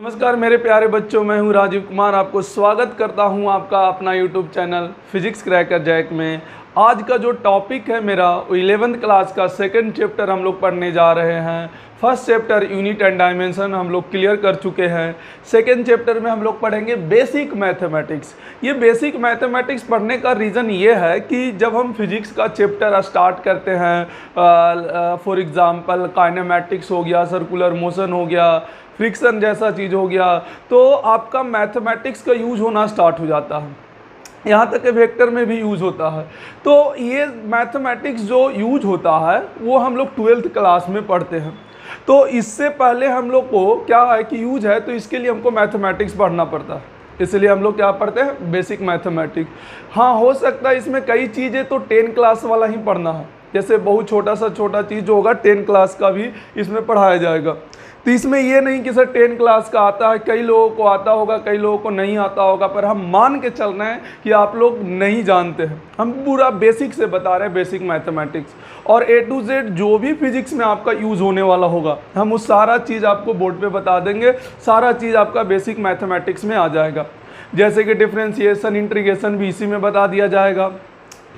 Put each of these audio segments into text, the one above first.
नमस्कार मेरे प्यारे बच्चों, मैं हूं राजीव कुमार। आपको स्वागत करता हूं आपका अपना YouTube channel Physics Cracker Jack में। आज का जो टॉपिक है मेरा, वो 11th क्लास का सेकंड चैप्टर हम लोग पढ़ने जा रहे हैं। First chapter unit and dimension हम लोग क्लियर कर चुके हैं। सेकंड चैप्टर में हम लोग पढ़ेंगे बेसिक मैथमेटिक्स। ये बेसिक मैथमेटिक्स पढ़ने का रीज़न ये है कि जब हम फिजिक्स का चैप्टर स्टार्ट करते हैं, फॉर एग्ज़ाम्पल काइनेमेटिक्स हो गया, सर्कुलर मोशन हो गया, फ्रिक्शन जैसा चीज़ हो गया, तो आपका मैथमेटिक्स का यूज होना स्टार्ट हो जाता है। यहाँ तक कि वेक्टर में भी यूज होता है। तो ये मैथमेटिक्स जो यूज होता है वो हम लोग 12th क्लास में पढ़ते हैं। तो इससे पहले हम लोग को क्या है कि यूज है, तो इसके लिए हमको मैथमेटिक्स पढ़ना पड़ता है। इसलिए हम लोग क्या पढ़ते हैं, बेसिक मैथमेटिक्स। हाँ, हो सकता है इसमें कई चीज़ें तो 10 क्लास वाला ही पढ़ना है, जैसे बहुत छोटा चीज़ जो होगा 10 क्लास का भी इसमें पढ़ाया जाएगा। तो इसमें ये नहीं कि सर 10 क्लास का आता है, कई लोगों को आता होगा, कई लोगों को नहीं आता होगा, पर हम मान के चल रहे हैं कि आप लोग नहीं जानते हैं। हम पूरा बेसिक से बता रहे हैं, बेसिक मैथमेटिक्स। और A to Z जो भी फिजिक्स में आपका यूज़ होने वाला होगा, हम उस सारा चीज़ आपको बोर्ड पे बता देंगे। सारा चीज़ आपका बेसिक मैथमेटिक्स में आ जाएगा। जैसे कि डिफ्रेंशिएशन, इंटीग्रेशन भी इसी में बता दिया जाएगा।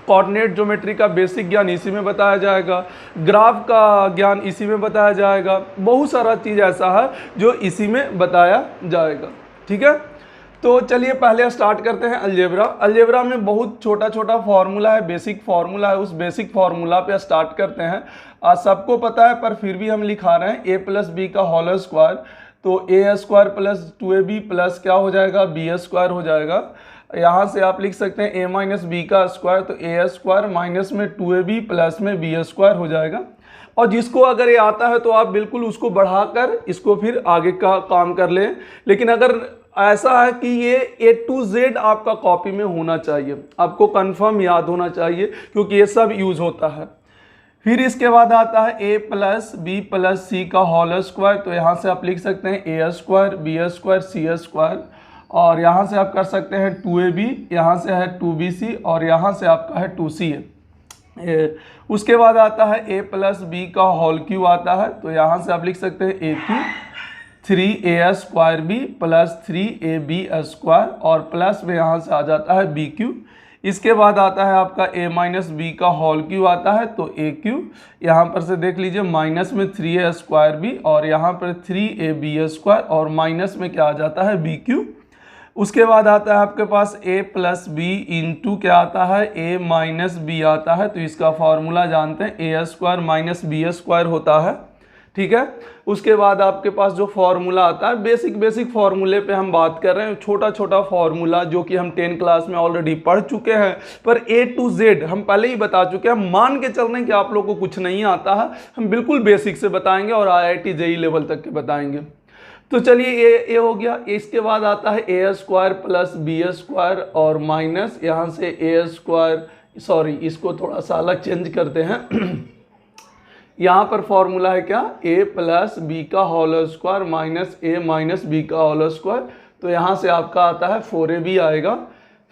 कोऑर्डिनेट ज्योमेट्री का बेसिक ज्ञान इसी में बताया जाएगा। ग्राफ का ज्ञान इसी में बताया जाएगा। बहुत सारा चीज़ ऐसा है जो इसी में बताया जाएगा। ठीक है, तो चलिए पहले स्टार्ट करते हैं अलजेब्रा। अलजेब्रा में बहुत छोटा फार्मूला है, बेसिक फार्मूला है। उस बेसिक फार्मूला पे स्टार्ट करते हैं। आज सबको पता है पर फिर भी हम लिखा रहे हैं, a प्लस बी का होल स्क्वायर। तो a square plus 2ab plus क्या हो जाएगा, b स्क्वायर हो जाएगा। यहाँ से आप लिख सकते हैं a माइनस बी का स्क्वायर, तो a स्क्वायर माइनस में 2ab प्लस में b स्क्वायर हो जाएगा। और जिसको अगर ये आता है तो आप बिल्कुल उसको बढ़ाकर इसको फिर आगे का काम कर लें। लेकिन अगर ऐसा है कि ये A to Z आपका कॉपी में होना चाहिए, आपको कंफर्म याद होना चाहिए, क्योंकि ये सब यूज होता है। फिर इसके बाद आता है a प्लस बी प्लस सी का होल स्क्वायर। तो यहाँ से आप लिख सकते हैं a square, b square, c square. और यहाँ से आप कर सकते हैं 2ab, यहाँ से है 2bc और यहाँ से आपका है 2ca। उसके बाद आता है a प्लस बी का होल क्यू आता है। तो यहाँ से आप लिख सकते हैं a cube, 3a square B plus 3ab square और प्लस में यहाँ से आ जाता है b क्यू। इसके बाद आता है आपका a माइनस बी का होल क्यू आता है। तो a क्यू, यहाँ पर से देख लीजिए माइनस में 3a स्क्वायर बी और यहाँ पर 3ab स्क्वायर और माइनस में क्या आ जाता है b क्यू। उसके बाद आता है आपके पास a प्लस बी इंटू क्या आता है, a माइनस बी आता है। तो इसका फॉर्मूला जानते हैं, a square minus B square होता है। ठीक है, उसके बाद आपके पास जो फॉर्मूला आता है, बेसिक फार्मूले पे हम बात कर रहे हैं। छोटा फार्मूला जो कि हम 10 क्लास में ऑलरेडी पढ़ चुके हैं, पर A to Z हम पहले ही बता चुके हैं। हम मान के चल रहे हैं कि आप लोगों को कुछ नहीं आता है, हम बिल्कुल बेसिक से बताएंगे और IIT JEE लेवल तक के बताएंगे। तो चलिए ए हो गया। इसके बाद आता है a square plus B square और माइनस यहाँ से a स्क्वायर, सॉरी इसको थोड़ा सा अलग चेंज करते हैं। यहाँ पर फॉर्मूला है क्या, a प्लस बी का whole square minus a minus B का होल स्क्वायर। तो यहाँ से आपका आता है 4ab आएगा।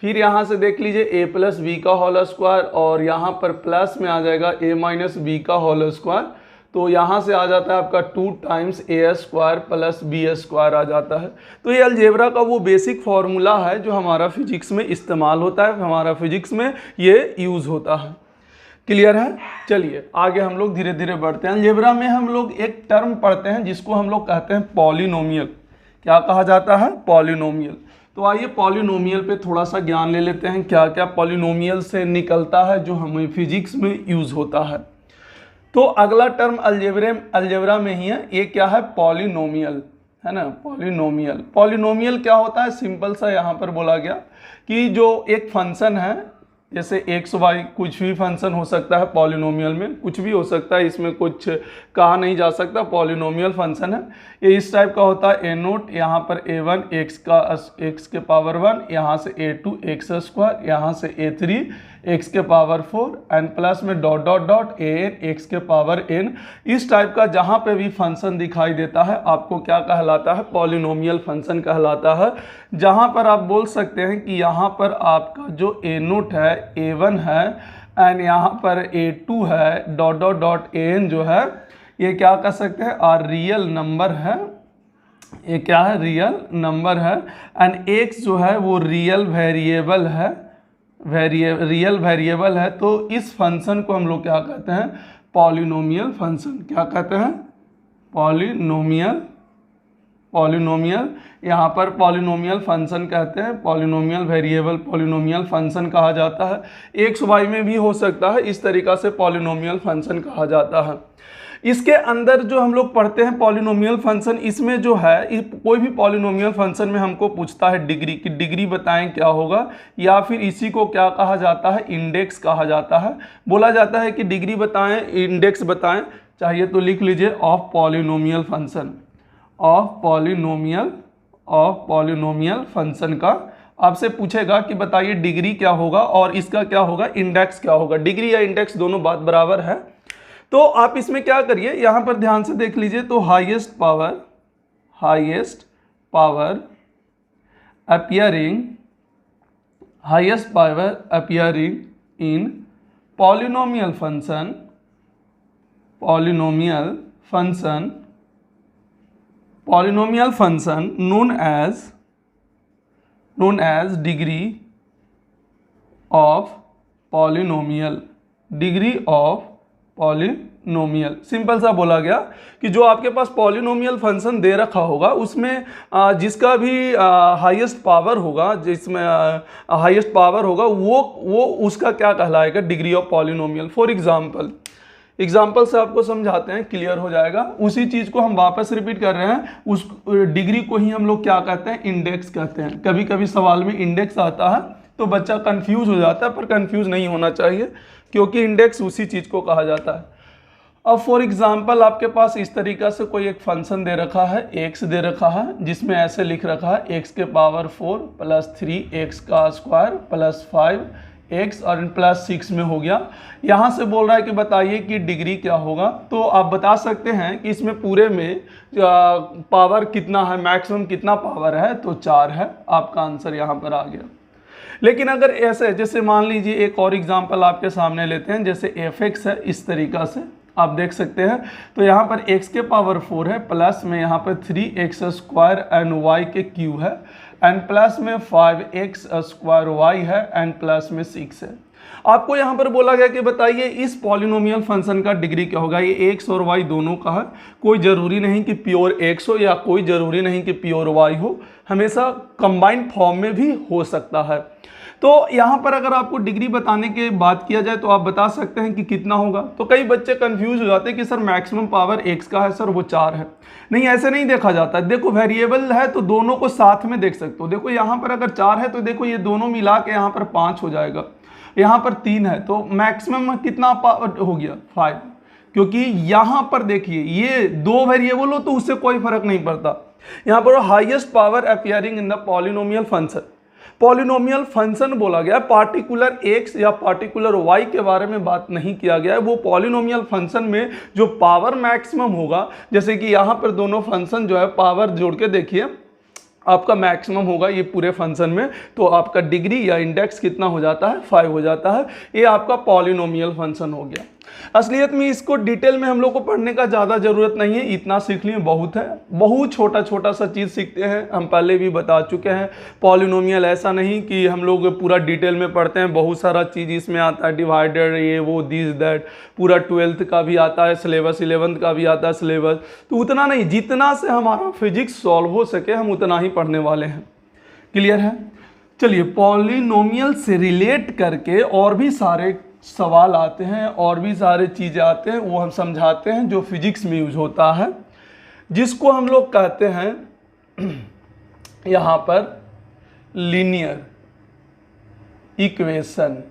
फिर यहाँ से देख लीजिए a प्लस बी का होल स्क्वायर और यहाँ पर प्लस में आ जाएगा a माइनस बी का होल स्क्वायर। तो यहाँ से आ जाता है आपका 2 times a square plus b square आ जाता है। तो ये अलजेब्रा का वो बेसिक फार्मूला है जो हमारा फिजिक्स में इस्तेमाल होता है, हमारा फिजिक्स में ये यूज़ होता है। क्लियर है? चलिए आगे हम लोग धीरे धीरे बढ़ते हैं। अलजेब्रा में हम लोग एक टर्म पढ़ते हैं जिसको हम लोग कहते हैं पॉलिनोमियल। क्या कहा जाता है? पॉलिनोमियल। तो आइए पॉलिनोमियल पे थोड़ा सा ज्ञान ले लेते हैं, क्या क्या पॉलिनोमियल से निकलता है जो हमें फिजिक्स में यूज़ होता है। तो अगला टर्म अलजेब्रा में ही है, ये क्या है, पॉलिनोमियल, है ना। पॉलिनोमियल क्या होता है, सिंपल सा यहाँ पर बोला गया कि जो एक फंक्शन है, जैसे एक्स वाई कुछ भी फंक्शन हो सकता है, पॉलिनोमियल में कुछ भी हो सकता है, इसमें कुछ कहा नहीं जा सकता, पॉलिनोमियल फंक्शन है। ये इस टाइप का होता है, a नोट यहाँ पर a1 एक्स के पावर 1, यहाँ से a2 एक्स स्क्वायर, यहाँ से a3 एक्स के पावर 4 एंड प्लस में dot dot dot an x के पावर n। इस टाइप का जहाँ पे भी फंक्शन दिखाई देता है आपको क्या कहलाता है, पॉलिनोमियल फंक्शन कहलाता है। जहाँ पर आप बोल सकते हैं कि यहाँ पर आपका जो a नोट है, a1 है एंड यहाँ पर a2 है, डॉट डॉट डॉट an जो है, ये क्या कह सकते हैं, आर रियल नंबर है ये क्या है, रियल नंबर है। एंड एक्स जो है वो रियल वेरिएबल है, रियल वेरिएबल है। तो इस फंक्शन को हम लोग क्या कहते हैं, पॉलिनोमियल फंक्शन। क्या कहते हैं, पॉलिनोमियल, पॉलिनोमियल। यहाँ पर पॉलिनोमियल फंक्शन कहते हैं, पॉलिनोमियल वेरिएबल पॉलिनोमियल फंक्शन कहा जाता है। एक्स वाई में भी हो सकता है, इस तरीक़ा से पॉलिनोमियल फंक्शन कहा जाता है। इसके अंदर जो हम लोग पढ़ते हैं पॉलिनोमियल फंक्शन, इसमें जो है कोई भी पॉलिनोमियल फंक्शन में हमको पूछता है डिग्री की, डिग्री बताएं क्या होगा, या फिर इसी को क्या कहा जाता है, इंडेक्स कहा जाता है। बोला जाता है कि डिग्री बताएं, इंडेक्स बताएं, चाहिए तो लिख लीजिए of polynomial function, of polynomial function का आपसे पूछेगा कि बताइए डिग्री क्या होगा और इसका क्या होगा, इंडेक्स क्या होगा। डिग्री या इंडेक्स दोनों बात बराबर है। तो आप इसमें क्या करिए, यहां पर ध्यान से देख लीजिए। तो highest power appearing in polynomial function known as degree of polynomial, simple सा बोला गया कि जो आपके पास पॉलिनोमियल फंक्शन दे रखा होगा उसमें जिसका भी हाईएस्ट पावर होगा, जिसमें हाईएस्ट पावर होगा वो उसका क्या कहलाएगा, degree of polynomial. For example से आपको समझाते हैं, क्लियर हो जाएगा। उसी चीज़ को हम वापस रिपीट कर रहे हैं। उस डिग्री को ही हम लोग क्या कहते हैं, इंडेक्स कहते हैं। कभी कभी सवाल में इंडेक्स आता है तो बच्चा कंफ्यूज हो जाता है, पर कंफ्यूज नहीं होना चाहिए क्योंकि इंडेक्स उसी चीज़ को कहा जाता है। अब फॉर एग्जाम्पल आपके पास इस तरीका से कोई एक फंक्शन दे रखा है, एक्स दे रखा है, जिसमें ऐसे लिख रखा है एक्स के पावर 4 प्लस 3 एक्स का स्क्वायर प्लस 5 एक्स और प्लस 6 में हो गया। यहाँ से बोल रहा है कि बताइए कि डिग्री क्या होगा। तो आप बता सकते हैं कि इसमें पूरे में पावर कितना है, मैक्सिमम कितना पावर है, तो 4 है। आपका आंसर यहाँ पर आ गया। लेकिन अगर ऐसे, जैसे मान लीजिए एक और एग्जांपल आपके सामने लेते हैं, जैसे एफ एक्स है, इस तरीका से आप देख सकते हैं। तो यहाँ पर x के पावर 4 है, प्लस में यहाँ पर 3x स्क्वायर एंड y के क्यू है, एंड प्लस में 5x स्क्वायर y है, एंड प्लस में 6 है। आपको यहाँ पर बोला गया कि बताइए इस पॉलिनोमियल फंक्शन का डिग्री क्या होगा। ये x और y दोनों का है, कोई ज़रूरी नहीं कि प्योर x हो या कोई ज़रूरी नहीं कि प्योर y हो, हमेशा कंबाइंड फॉर्म में भी हो सकता है। तो यहाँ पर अगर आपको डिग्री बताने के बात किया जाए तो आप बता सकते हैं कि कितना होगा। तो कई बच्चे कंफ्यूज हो जाते हैं कि सर मैक्सिमम पावर x का है, सर वो 4 है। नहीं, ऐसे नहीं देखा जाता है। देखो वेरिएबल है तो दोनों को साथ में देख सकते हो। देखो यहाँ पर अगर 4 है तो देखो ये दोनों मिला के यहाँ पर 5 हो जाएगा, यहाँ पर 3 है, तो मैक्सिमम कितना पावर हो गया, 5। क्योंकि यहाँ पर देखिए ये 2 वेरिएबल हो तो उससे कोई फर्क नहीं पड़ता। यहाँ पर highest power appearing in the polynomial function, polynomial function बोला गया, पार्टिकुलर एक्स या पार्टिकुलर वाई के बारे में बात नहीं किया गया है। वो पॉलिनोमियल फंक्शन में जो पावर मैक्सिमम होगा, जैसे कि यहाँ पर दोनों फंक्शन जो है पावर जोड़ के देखिए, आपका मैक्सिमम होगा ये पूरे फंक्शन में, तो आपका डिग्री या इंडेक्स कितना हो जाता है, 5 हो जाता है। ये आपका पॉलिनोमियल फंक्शन हो गया। असलियत में इसको डिटेल में हम लोग को पढ़ने का ज़्यादा ज़रूरत नहीं है, इतना सीख लिए बहुत है। बहुत छोटा छोटा सा चीज़ सीखते हैं, हम पहले भी बता चुके हैं। पॉलिनोमियल ऐसा नहीं कि हम लोग पूरा डिटेल में पढ़ते हैं, बहुत सारा चीज़ इसमें आता है, डिवाइडेड, ये वो, दिस दैट, पूरा 12th का भी आता है सिलेबस, 11th का भी आता है सिलेबस। तो उतना नहीं, जितना से हमारा फिजिक्स सॉल्व हो सके हम उतना ही पढ़ने वाले हैं। क्लियर है? चलिए, पॉलिनोमियल से रिलेट करके और भी सारे सवाल आते हैं और भी सारे चीज़ें आते हैं, वो हम समझाते हैं जो फिजिक्स में यूज होता है, जिसको हम लोग कहते हैं यहाँ पर लीनियर इक्वेशन,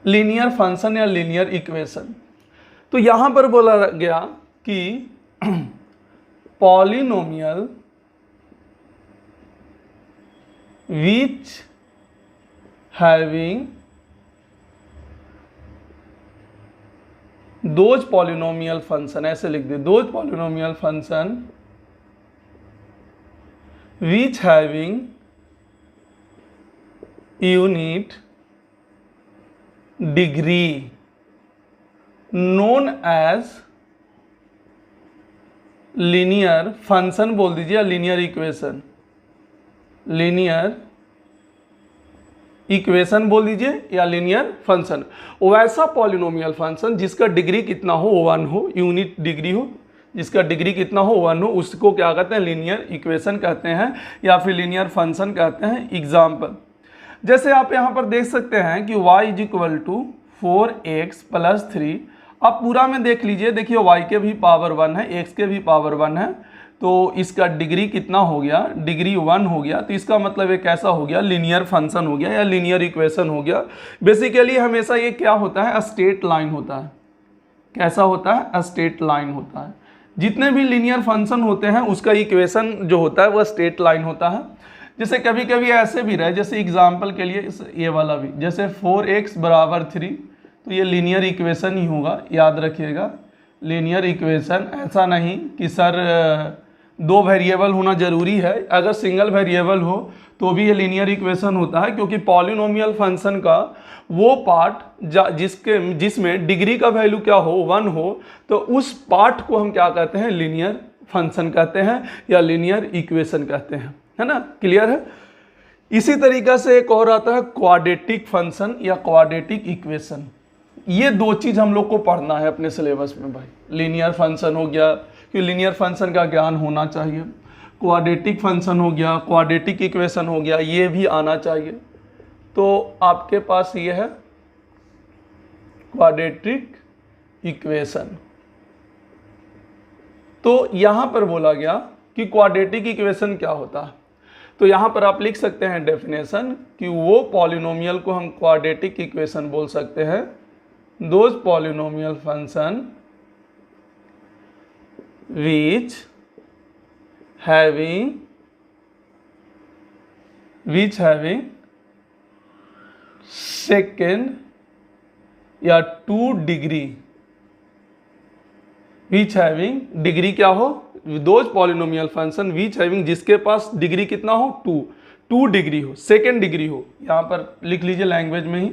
लीनियर फंक्शन या लीनियर इक्वेशन। तो यहाँ पर बोला गया कि polynomial which having those polynomial function, ऐसे लिख दे, those polynomial function which having unit degree known as linear function बोल दीजिए या लीनियर इक्वेशन, लीनियर इक्वेशन बोल दीजिए या लीनियर फंक्शन, वैसा पॉलिनोमियल फंक्शन जिसका डिग्री कितना हो 1 हो, यूनिट डिग्री हो, जिसका डिग्री कितना हो 1 हो, उसको क्या कहते हैं लीनियर इक्वेशन कहते हैं या फिर लीनियर फंक्शन कहते हैं। एग्जाम्पल जैसे आप यहाँ पर देख सकते हैं कि y is equal to 4x plus 3। अब पूरा में देख लीजिए, देखिए y के भी पावर 1 है, x के भी पावर 1 है, तो इसका डिग्री कितना हो गया, डिग्री 1 हो गया। तो इसका मतलब एक कैसा हो गया, लीनियर फंक्शन हो गया या लीनियर इक्वेशन हो गया। बेसिकली हमेशा ये क्या होता है, स्ट्रेट लाइन होता है। कैसा होता है, स्ट्रेट लाइन होता है। जितने भी लीनियर फंक्शन होते हैं उसका इक्वेशन जो होता है वह स्ट्रेट लाइन होता है। जैसे कभी कभी ऐसे भी रहे, जैसे एग्जाम्पल के लिए ये वाला भी, जैसे 4x बराबर 3, तो ये लीनियर इक्वेशन ही होगा, याद रखिएगा। लीनियर इक्वेशन, ऐसा नहीं कि सर 2 वेरिएबल होना जरूरी है, अगर सिंगल वेरिएबल हो तो भी ये लीनियर इक्वेशन होता है, क्योंकि पॉलिनोमियल फंक्शन का वो पार्ट जिसमें डिग्री का वैल्यू क्या हो 1 हो, तो उस पार्ट को हम क्या कहते हैं, लीनियर फंक्शन कहते हैं या लीनियर इक्वेशन कहते हैं, है ना, क्लियर है। इसी तरीका से एक और आता है क्वाड्रेटिक फंक्शन या क्वाड्रेटिक इक्वेशन। ये 2 चीज़ हम लोग को पढ़ना है अपने सिलेबस में भाई। लीनियर फंक्शन हो गया, कि लीनियर फंक्शन का ज्ञान होना चाहिए, क्वाड्रेटिक फंक्शन हो गया, क्वाड्रेटिक इक्वेशन हो गया, ये भी आना चाहिए। तो आपके पास ये है क्वाड्रेटिक इक्वेशन। तो यहाँ पर बोला गया कि क्वाड्रेटिक इक्वेशन क्या होता है, तो यहाँ पर आप लिख सकते हैं डेफिनेशन कि वो पॉलिनोमियल को हम क्वाड्रेटिक इक्वेशन बोल सकते हैं, those polynomial function which having second या 2 डिग्री, which having डिग्री क्या हो, those polynomial function which having जिसके पास डिग्री कितना हो 2 डिग्री हो, सेकेंड डिग्री हो, यहाँ पर लिख लीजिए लैंग्वेज में ही,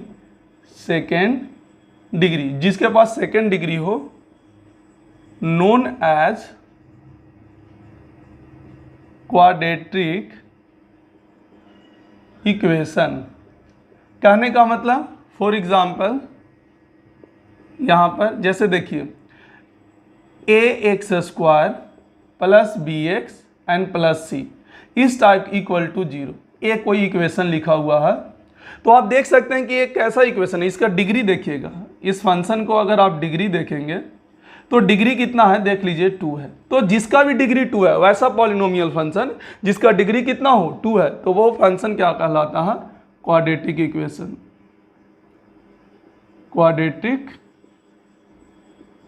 सेकेंड डिग्री, जिसके पास सेकेंड डिग्री हो, known as क्वाड्रेटिक इक्वेशन। कहने का मतलब फॉर एग्जाम्पल यहाँ पर जैसे देखिए ax² plus bx and plus c इस टाइप इक्वल टू 0, ये कोई इक्वेशन लिखा हुआ है। तो आप देख सकते हैं कि ये कैसा इक्वेशन है, इसका डिग्री देखिएगा, इस फंक्शन को अगर आप डिग्री देखेंगे तो डिग्री कितना है, देख लीजिए 2 है। तो जिसका भी डिग्री 2 है वैसा पॉलिनोमियल फंक्शन जिसका डिग्री कितना हो 2 है, तो वो फंक्शन क्या कहलाता है, क्वाड्रेटिक इक्वेशन, क्वाड्रेटिक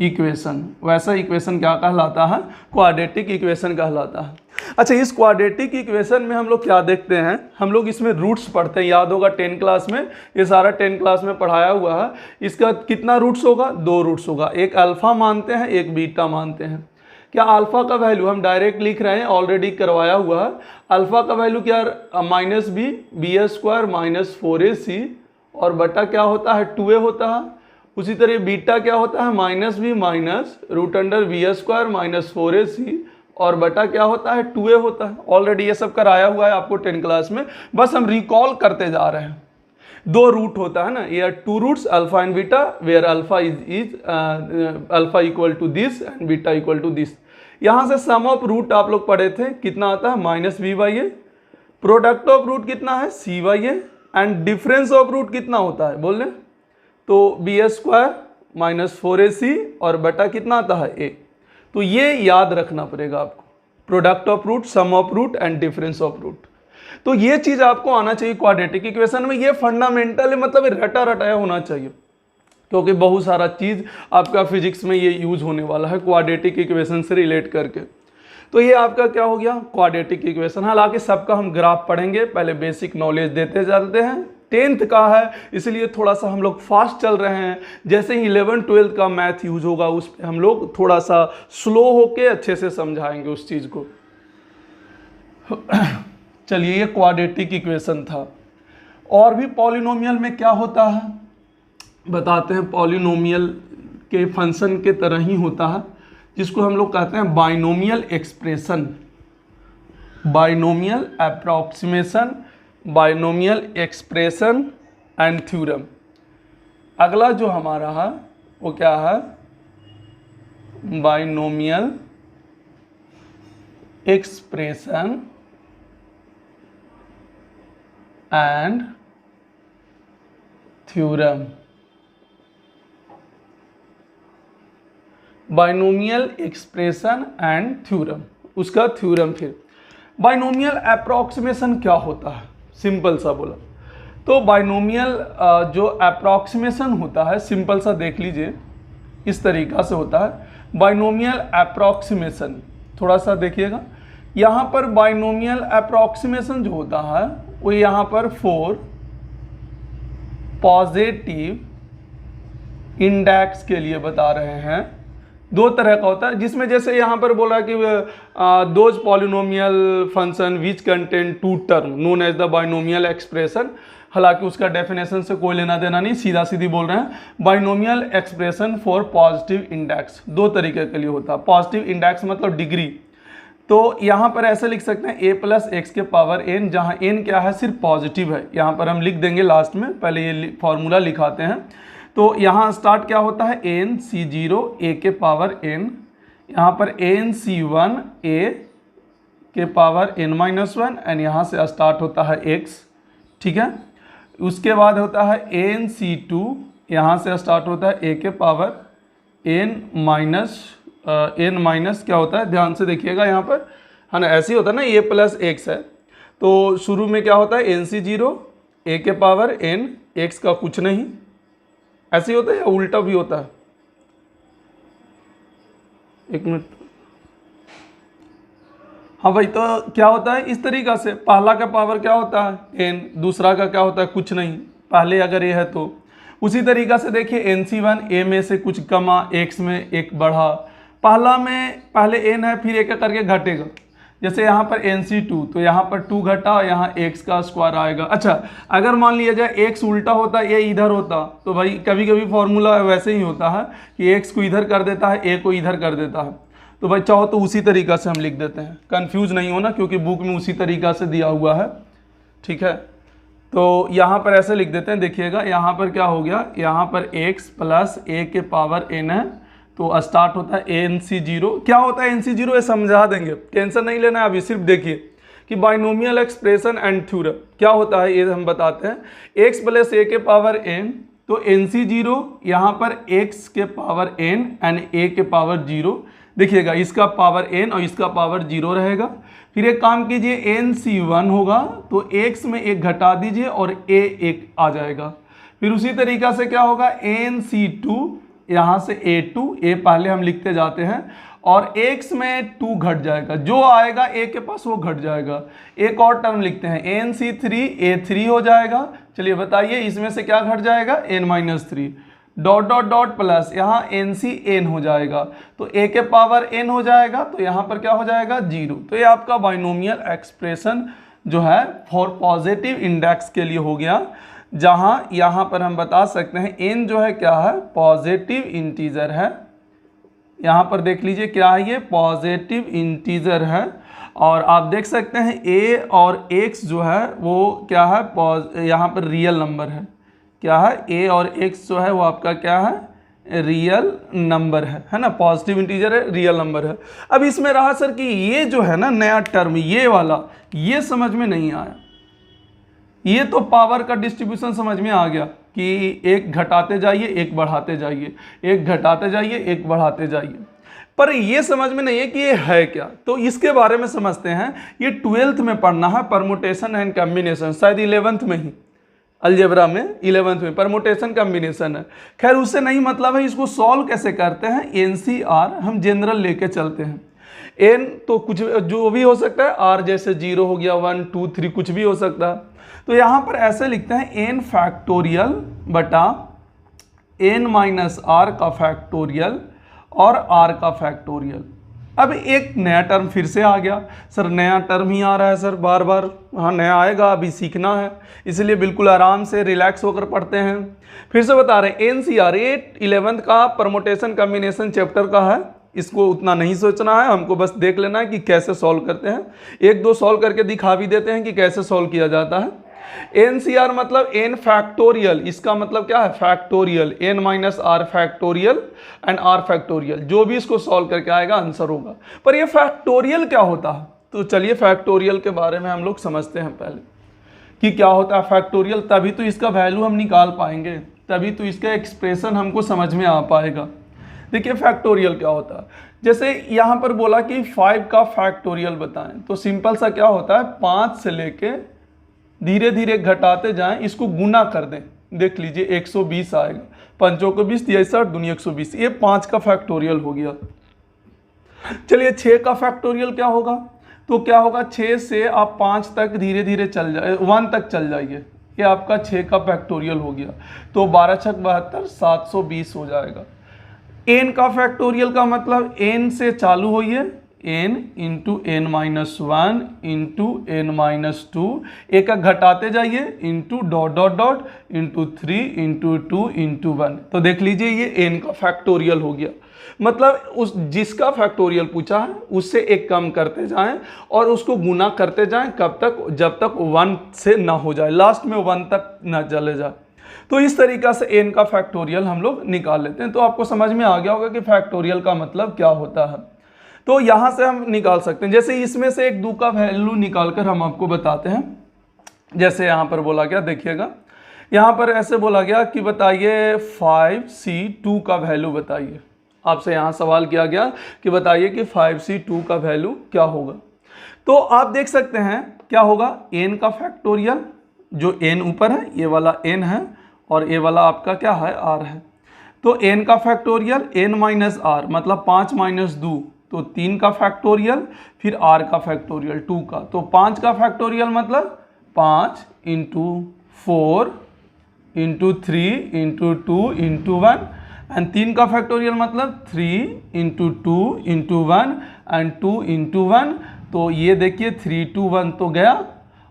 इक्वेशन। वैसा इक्वेशन क्या कहलाता है, क्वाड्रेटिक इक्वेशन कहलाता है। अच्छा, इस क्वाड्रेटिक इक्वेशन में हम लोग क्या देखते हैं, हम लोग इसमें रूट्स पढ़ते हैं, याद होगा 10 क्लास में, ये सारा 10 क्लास में पढ़ाया हुआ है। इसका कितना रूट्स होगा, 2 रूट्स होगा, एक अल्फा मानते हैं, एक बीटा मानते हैं। क्या अल्फा का वैल्यू हम डायरेक्ट लिख रहे हैं, ऑलरेडी करवाया हुआ है। अल्फा का वैल्यू क्या, -b² -4ac और बटा क्या होता है 2a होता है। उसी तरह बीटा क्या होता है, -b-√b² -4ac और बटा क्या होता है 2a होता है। ऑलरेडी ये सब कराया हुआ है आपको 10 क्लास में, बस हम रिकॉल करते जा रहे हैं। 2 रूट होता है ना, ये 2 roots alpha and beta, where alpha alpha equal to this and beta equal to this. यहाँ से सम ऑफ रूट आप लोग पढ़े थे, कितना आता है -b/a, प्रोडक्ट ऑफ रूट कितना है c/a and difference of root कितना होता है बोल रहे, तो b² -4ac और बटा कितना आता है a। तो ये याद रखना पड़ेगा आपको, product of root, sum of root and difference of root. तो ये चीज आपको आना चाहिए क्वाड्रेटिक इक्वेशन में, ये फंडामेंटल है, मतलब रटा रटाया होना चाहिए, क्योंकि बहुत सारा चीज आपका फिजिक्स में ये यूज होने वाला है क्वाड्रेटिक इक्वेशन से रिलेट करके। तो ये आपका क्या हो गया, क्वाड्रेटिक इक्वेशन। हालांकि सबका हम ग्राफ पढ़ेंगे, पहले बेसिक नॉलेज देते चलते हैं। 10th का है इसलिए थोड़ा सा हम लोग फास्ट चल रहे हैं, जैसे ही 11th 12th का मैथ यूज होगा उस पर हम लोग थोड़ा सा स्लो होके अच्छे से समझाएंगे उस चीज़ को। चलिए, ये क्वाड्रेटिक इक्वेशन था। और भी पॉलिनोमियल में क्या होता है बताते हैं, पॉलिनोमियल के फंक्शन के तरह ही होता है। जिसको हम लोग कहते हैं binomial expression, binomial approximation, binomial expression and theorem. अगला जो हमारा है वो क्या है, binomial expression and theorem. Binomial expression and theorem, उसका थ्योरम। फिर बाइनोमियल अप्रॉक्सीमेशन क्या होता है, सिंपल सा बोला तो बाइनोमियल जो अप्रॉक्सीमेशन होता है, सिंपल सा देख लीजिए, इस तरीक़ा से होता है बाइनोमियल अप्रॉक्सीमेशन। थोड़ा सा देखिएगा, यहाँ पर बाइनोमियल अप्रॉक्सीमेशन जो होता है वो यहाँ पर 4 पॉजिटिव इंडेक्स के लिए बता रहे हैं। 2 तरह का होता है, जिसमें जैसे यहाँ पर बोला कि those polynomial function which contain 2 term known as the binomial expression. हालांकि उसका डेफिनेशन से कोई लेना देना नहीं, सीधा सीधी बोल रहे हैं binomial expression for positive index. 2 तरीके के लिए होता है। पॉजिटिव इंडेक्स मतलब डिग्री, तो यहाँ पर ऐसे लिख सकते हैं a प्लस एक्स के पावर n, जहाँ n क्या है, सिर्फ पॉजिटिव है। यहाँ पर हम लिख देंगे लास्ट में, पहले ये फॉर्मूला लिखाते हैं। तो यहाँ स्टार्ट क्या होता है, n c0 a के पावर n, यहाँ पर n c1 a के पावर n-1 एंड यहाँ से स्टार्ट होता है x, ठीक है। उसके बाद होता है n c2, यहाँ से स्टार्ट होता है a के पावर n माइनस क्या होता है, ध्यान से देखिएगा यहाँ पर, है ना, ऐसे ही होता है ना, a प्लस एक्स है। तो शुरू में क्या होता है, nc0 a के पावर n, x का कुछ नहीं, ऐसे ही होता है या उल्टा भी होता है, एक मिनट। हाँ भाई, तो क्या होता है इस तरीक़ा से, पहला का पावर क्या होता है n, दूसरा का क्या होता है कुछ नहीं, पहले अगर ये है तो। उसी तरीक़ा से देखिए nc1 a में से कुछ कमा, x में एक बढ़ा, पहला में पहले n है फिर एक करके घटेगा। जैसे यहाँ पर nc2, तो यहाँ पर 2 घटा, यहाँ x का स्क्वायर आएगा। अच्छा, अगर मान लिया जाए x उल्टा होता, a इधर होता, तो भाई कभी कभी फॉर्मूला वैसे ही होता है कि x को इधर कर देता है, a को इधर कर देता है। तो भाई चाहो तो उसी तरीक़ा से हम लिख देते हैं, कंफ्यूज नहीं होना, क्योंकि बुक में उसी तरीक़ा से दिया हुआ है, ठीक है। तो यहाँ पर ऐसे लिख देते हैं, देखिएगा यहाँ पर क्या हो गया, यहाँ पर x प्लस a के पावर n है, तो स्टार्ट होता है nc0। क्या होता है nc0 ये समझा देंगे, टेंशन नहीं लेना है अभी, सिर्फ देखिए कि बाइनोमियल एक्सप्रेशन एंड थ्योरम क्या होता है ये हम बताते हैं। x प्लस a के पावर n, तो nc0 यहाँ पर x के पावर n एंड a के पावर 0, देखिएगा इसका पावर n और इसका पावर 0 रहेगा। फिर एक काम कीजिए, nc1 होगा तो x में एक घटा दीजिए और a एक आ जाएगा। फिर उसी तरीक़ा से क्या होगा, nc2 यहाँ से a पहले हम लिखते जाते हैं और x में 2 घट जाएगा, जो आएगा a के पास वो घट जाएगा। एक और टर्म लिखते हैं, nc3 a3 हो जाएगा। चलिए बताइए इसमें से क्या घट जाएगा, n-3 dot dot dot plus यहाँ nc n हो जाएगा, तो a के पावर n हो जाएगा, तो यहाँ पर क्या हो जाएगा 0। तो ये आपका बाइनोमियल एक्सप्रेशन जो है फॉर पॉजिटिव इंडेक्स के लिए हो गया, जहाँ यहाँ पर हम बता सकते हैं n जो है क्या है, पॉजिटिव इंटीजर है। यहाँ पर देख लीजिए क्या है, ये पॉजिटिव इंटीजर है। और आप देख सकते हैं a और x जो है वो क्या है, यहाँ पर रियल नंबर है। क्या है, a और x जो है वो आपका क्या है, रियल नंबर है ना, पॉजिटिव इंटीजर है, रियल नंबर है। अब इसमें रहा सर कि ये जो है ना नया टर्म, ये वाला, ये समझ में नहीं आया। ये तो पावर का डिस्ट्रीब्यूशन समझ में आ गया कि एक घटाते जाइए एक बढ़ाते जाइए, एक घटाते जाइए एक बढ़ाते जाइए, पर ये समझ में नहीं है कि ये है क्या। तो इसके बारे में समझते हैं। ये 12th में पढ़ना है, परमुटेशन एंड कम्बिनेशन, शायद 11th में ही, अलजेब्रा में 11th में परमुटेशन कम्बिनेशन है। खैर उससे नहीं मतलब है, इसको सॉल्व कैसे करते हैं, NCR हम जनरल लेके चलते हैं। n तो कुछ जो भी हो सकता है, r जैसे 0 हो गया, 1 2 3 कुछ भी हो सकता है। तो यहाँ पर ऐसे लिखते हैं n फैक्टोरियल बटा n माइनस r का फैक्टोरियल और r का फैक्टोरियल। अब एक नया टर्म फिर से आ गया, सर नया टर्म ही आ रहा है सर बार बार। हाँ नया आएगा, अभी सीखना है, इसलिए बिल्कुल आराम से रिलैक्स होकर पढ़ते हैं। फिर से बता रहे हैं NCR 11th का परमुटेशन कम्बिनेशन चैप्टर का है, इसको उतना नहीं सोचना है, हमको बस देख लेना है कि कैसे सॉल्व करते हैं। एक दो सॉल्व करके दिखा भी देते हैं कि कैसे सॉल्व किया जाता है। NCR मतलब n फैक्टोरियल, इसका मतलब क्या है factorial, n minus R factorial and r factorial, जो भी इसको सॉल्व करके आएगा आंसर होगा। पर ये फैक्टोरियल क्या होता है, तो चलिए फैक्टोरियल के बारे में हम लोग समझते हैं पहले कि क्या होता है फैक्टोरियल, तभी तो इसका वैल्यू हम निकाल पाएंगे, तभी तो इसका एक्सप्रेशन हमको समझ में आ पाएगा। देखिए फैक्टोरियल क्या होता है, जैसे यहाँ पर बोला कि 5 का फैक्टोरियल बताएं, तो सिंपल सा क्या होता है 5 से लेके धीरे धीरे घटाते जाएं, इसको गुना कर दें, देख लीजिए 120 आएगा, 5 को 20 दिया 60 दूनी 120, ये 5 का फैक्टोरियल हो गया। चलिए 6 का फैक्टोरियल क्या होगा, तो क्या होगा 6 से आप 5 तक धीरे धीरे चल जाए 1 तक चल जाइए, ये आपका 6 का फैक्टोरियल हो गया, तो 12 छक 72 720 हो जाएगा। n का फैक्टोरियल का मतलब n से चालू होइए, n into N minus 1 into N minus 2, एक घटाते जाइए into dot dot dot into 3 into 2 into 1, तो देख लीजिए ये n का फैक्टोरियल हो गया। मतलब उस जिसका फैक्टोरियल पूछा है उससे एक कम करते जाएं और उसको गुना करते जाएं, कब तक, जब तक 1 से ना हो जाए, लास्ट में 1 तक ना चले जाए। तो इस तरीक़ा से n का फैक्टोरियल हम लोग निकाल लेते हैं। तो आपको समझ में आ गया होगा कि फैक्टोरियल का मतलब क्या होता है। तो यहाँ से हम निकाल सकते हैं, जैसे इसमें से एक 2 का वैल्यू निकाल कर हम आपको बताते हैं। जैसे यहाँ पर बोला गया, देखिएगा यहाँ पर ऐसे बोला गया कि बताइए 5C2 का वैल्यू बताइए, आपसे यहाँ सवाल किया गया कि बताइए कि 5C2 का वैल्यू क्या होगा। तो आप देख सकते हैं क्या होगा, n का फैक्टोरियल, जो n ऊपर है ये वाला n है और ये वाला आपका क्या है r है, तो n का फैक्टोरियल n माइनस आर मतलब 5 माइनस 2 तो 3 का फैक्टोरियल, फिर r का फैक्टोरियल 2 का, तो 5 का फैक्टोरियल मतलब 5 into 4 into 3 into 2 into 1 and 3 का फैक्टोरियल मतलब 3 इंटू 2 इंटू 1 एंड 2 इंटू 1, तो ये देखिए 3 2 1 तो गया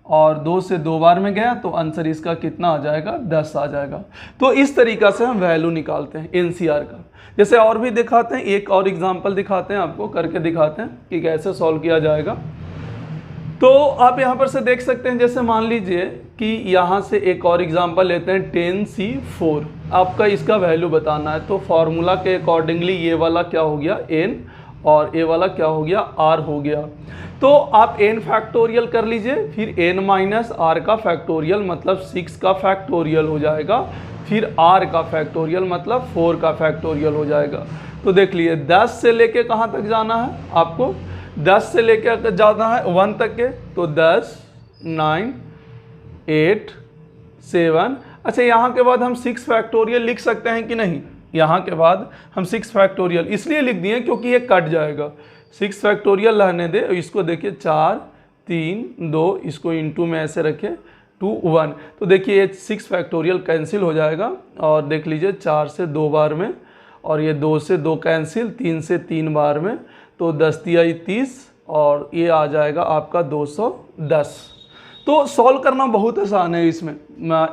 और 2 से 2 बार में गया, तो आंसर इसका कितना आ जाएगा 10 आ जाएगा। तो इस तरीक़ा से हम वैल्यू निकालते हैं NCR का। जैसे और भी दिखाते हैं, एक और एग्जांपल दिखाते हैं, आपको करके दिखाते हैं कि कैसे सॉल्व किया जाएगा। तो आप यहाँ पर से देख सकते हैं, जैसे मान लीजिए कि यहाँ से एक और एग्जांपल लेते हैं 10C4, आपका इसका वैल्यू बताना है। तो फार्मूला के अकॉर्डिंगली ये वाला क्या हो गया n और ये वाला क्या हो गया r हो गया। तो आप n फैक्टोरियल कर लीजिए, फिर n माइनस r का फैक्टोरियल मतलब 6 का फैक्टोरियल हो जाएगा, फिर r का फैक्टोरियल मतलब 4 का फैक्टोरियल हो जाएगा। तो देख लिए 10 से लेके कहाँ तक जाना है आपको, 10 से लेके जाना है 1 तक के, तो 10 9 8 7। अच्छा यहाँ के बाद हम 6 फैक्टोरियल लिख सकते हैं कि नहीं, यहाँ के बाद हम 6 फैक्टोरियल इसलिए लिख दिए क्योंकि ये कट जाएगा, 6 फैक्टोरियल रहने दे, इसको देखिए 4 3 2, इसको इंटू में ऐसे रखे 2 1, तो देखिए ये 6 फैक्टोरियल कैंसिल हो जाएगा और देख लीजिए 4 से 2 बार में और ये 2 से 2 कैंसिल, 3 से 3 बार में, तो 10 तिया 30 और ये आ जाएगा आपका 210। तो सॉल्व करना बहुत आसान है इसमें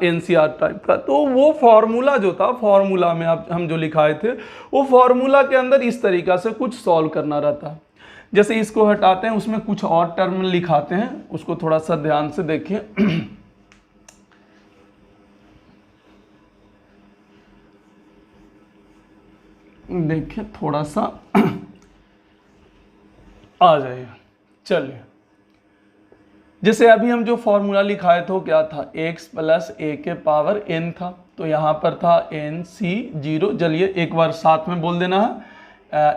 NCR टाइप का। तो वो फार्मूला जो था, फार्मूला में हम जो लिखाए थे, वो फार्मूला के अंदर इस तरीक़ा से कुछ सॉल्व करना रहता है। जैसे इसको हटाते हैं, उसमें कुछ और टर्म लिखाते हैं, उसको थोड़ा सा ध्यान से देखिए। देखिए थोड़ा सा आ जाएगा। चलिए जैसे अभी हम जो फॉर्मूला लिखाए थे क्या था, x प्लस a के पावर n था, तो यहाँ पर था NC0। चलिए एक बार साथ में बोल देना है,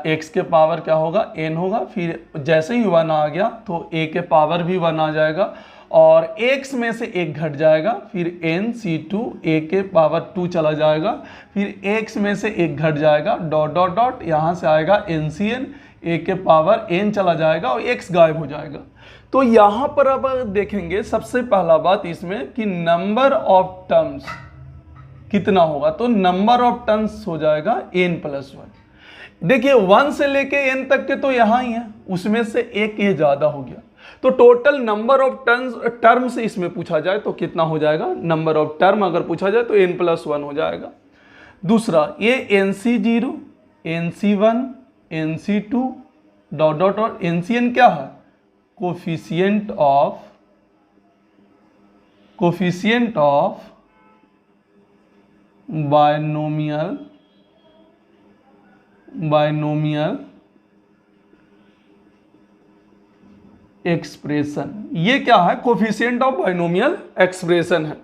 x के पावर क्या होगा n होगा, फिर जैसे ही 1 आ गया तो a के पावर भी 1 आ जाएगा और x में से 1 घट जाएगा, फिर NC2 a के पावर 2 चला जाएगा, फिर x में से 1 घट जाएगा डॉट डॉट डॉट, यहाँ से आएगा NCN a के पावर n चला जाएगा और x गायब हो जाएगा। तो यहाँ पर अब देखेंगे सबसे पहला बात इसमें कि नंबर ऑफ टर्म्स कितना होगा, तो नंबर ऑफ टर्म्स हो जाएगा n प्लस 1। देखिए 1 से लेके n तक के तो यहाँ ही है, उसमें से एक ये ज़्यादा हो गया, तो टोटल नंबर ऑफ टर्म्स इसमें पूछा जाए तो कितना हो जाएगा, नंबर ऑफ टर्म अगर पूछा जाए तो n प्लस 1 हो जाएगा। दूसरा ये NC0 NC1 NC2 dot dot dot NCN क्या है, कोफिशिएंट ऑफ बायनोमियल एक्सप्रेशन। ये क्या है, कोफिशिएंट ऑफ बायनोमियल एक्सप्रेशन है।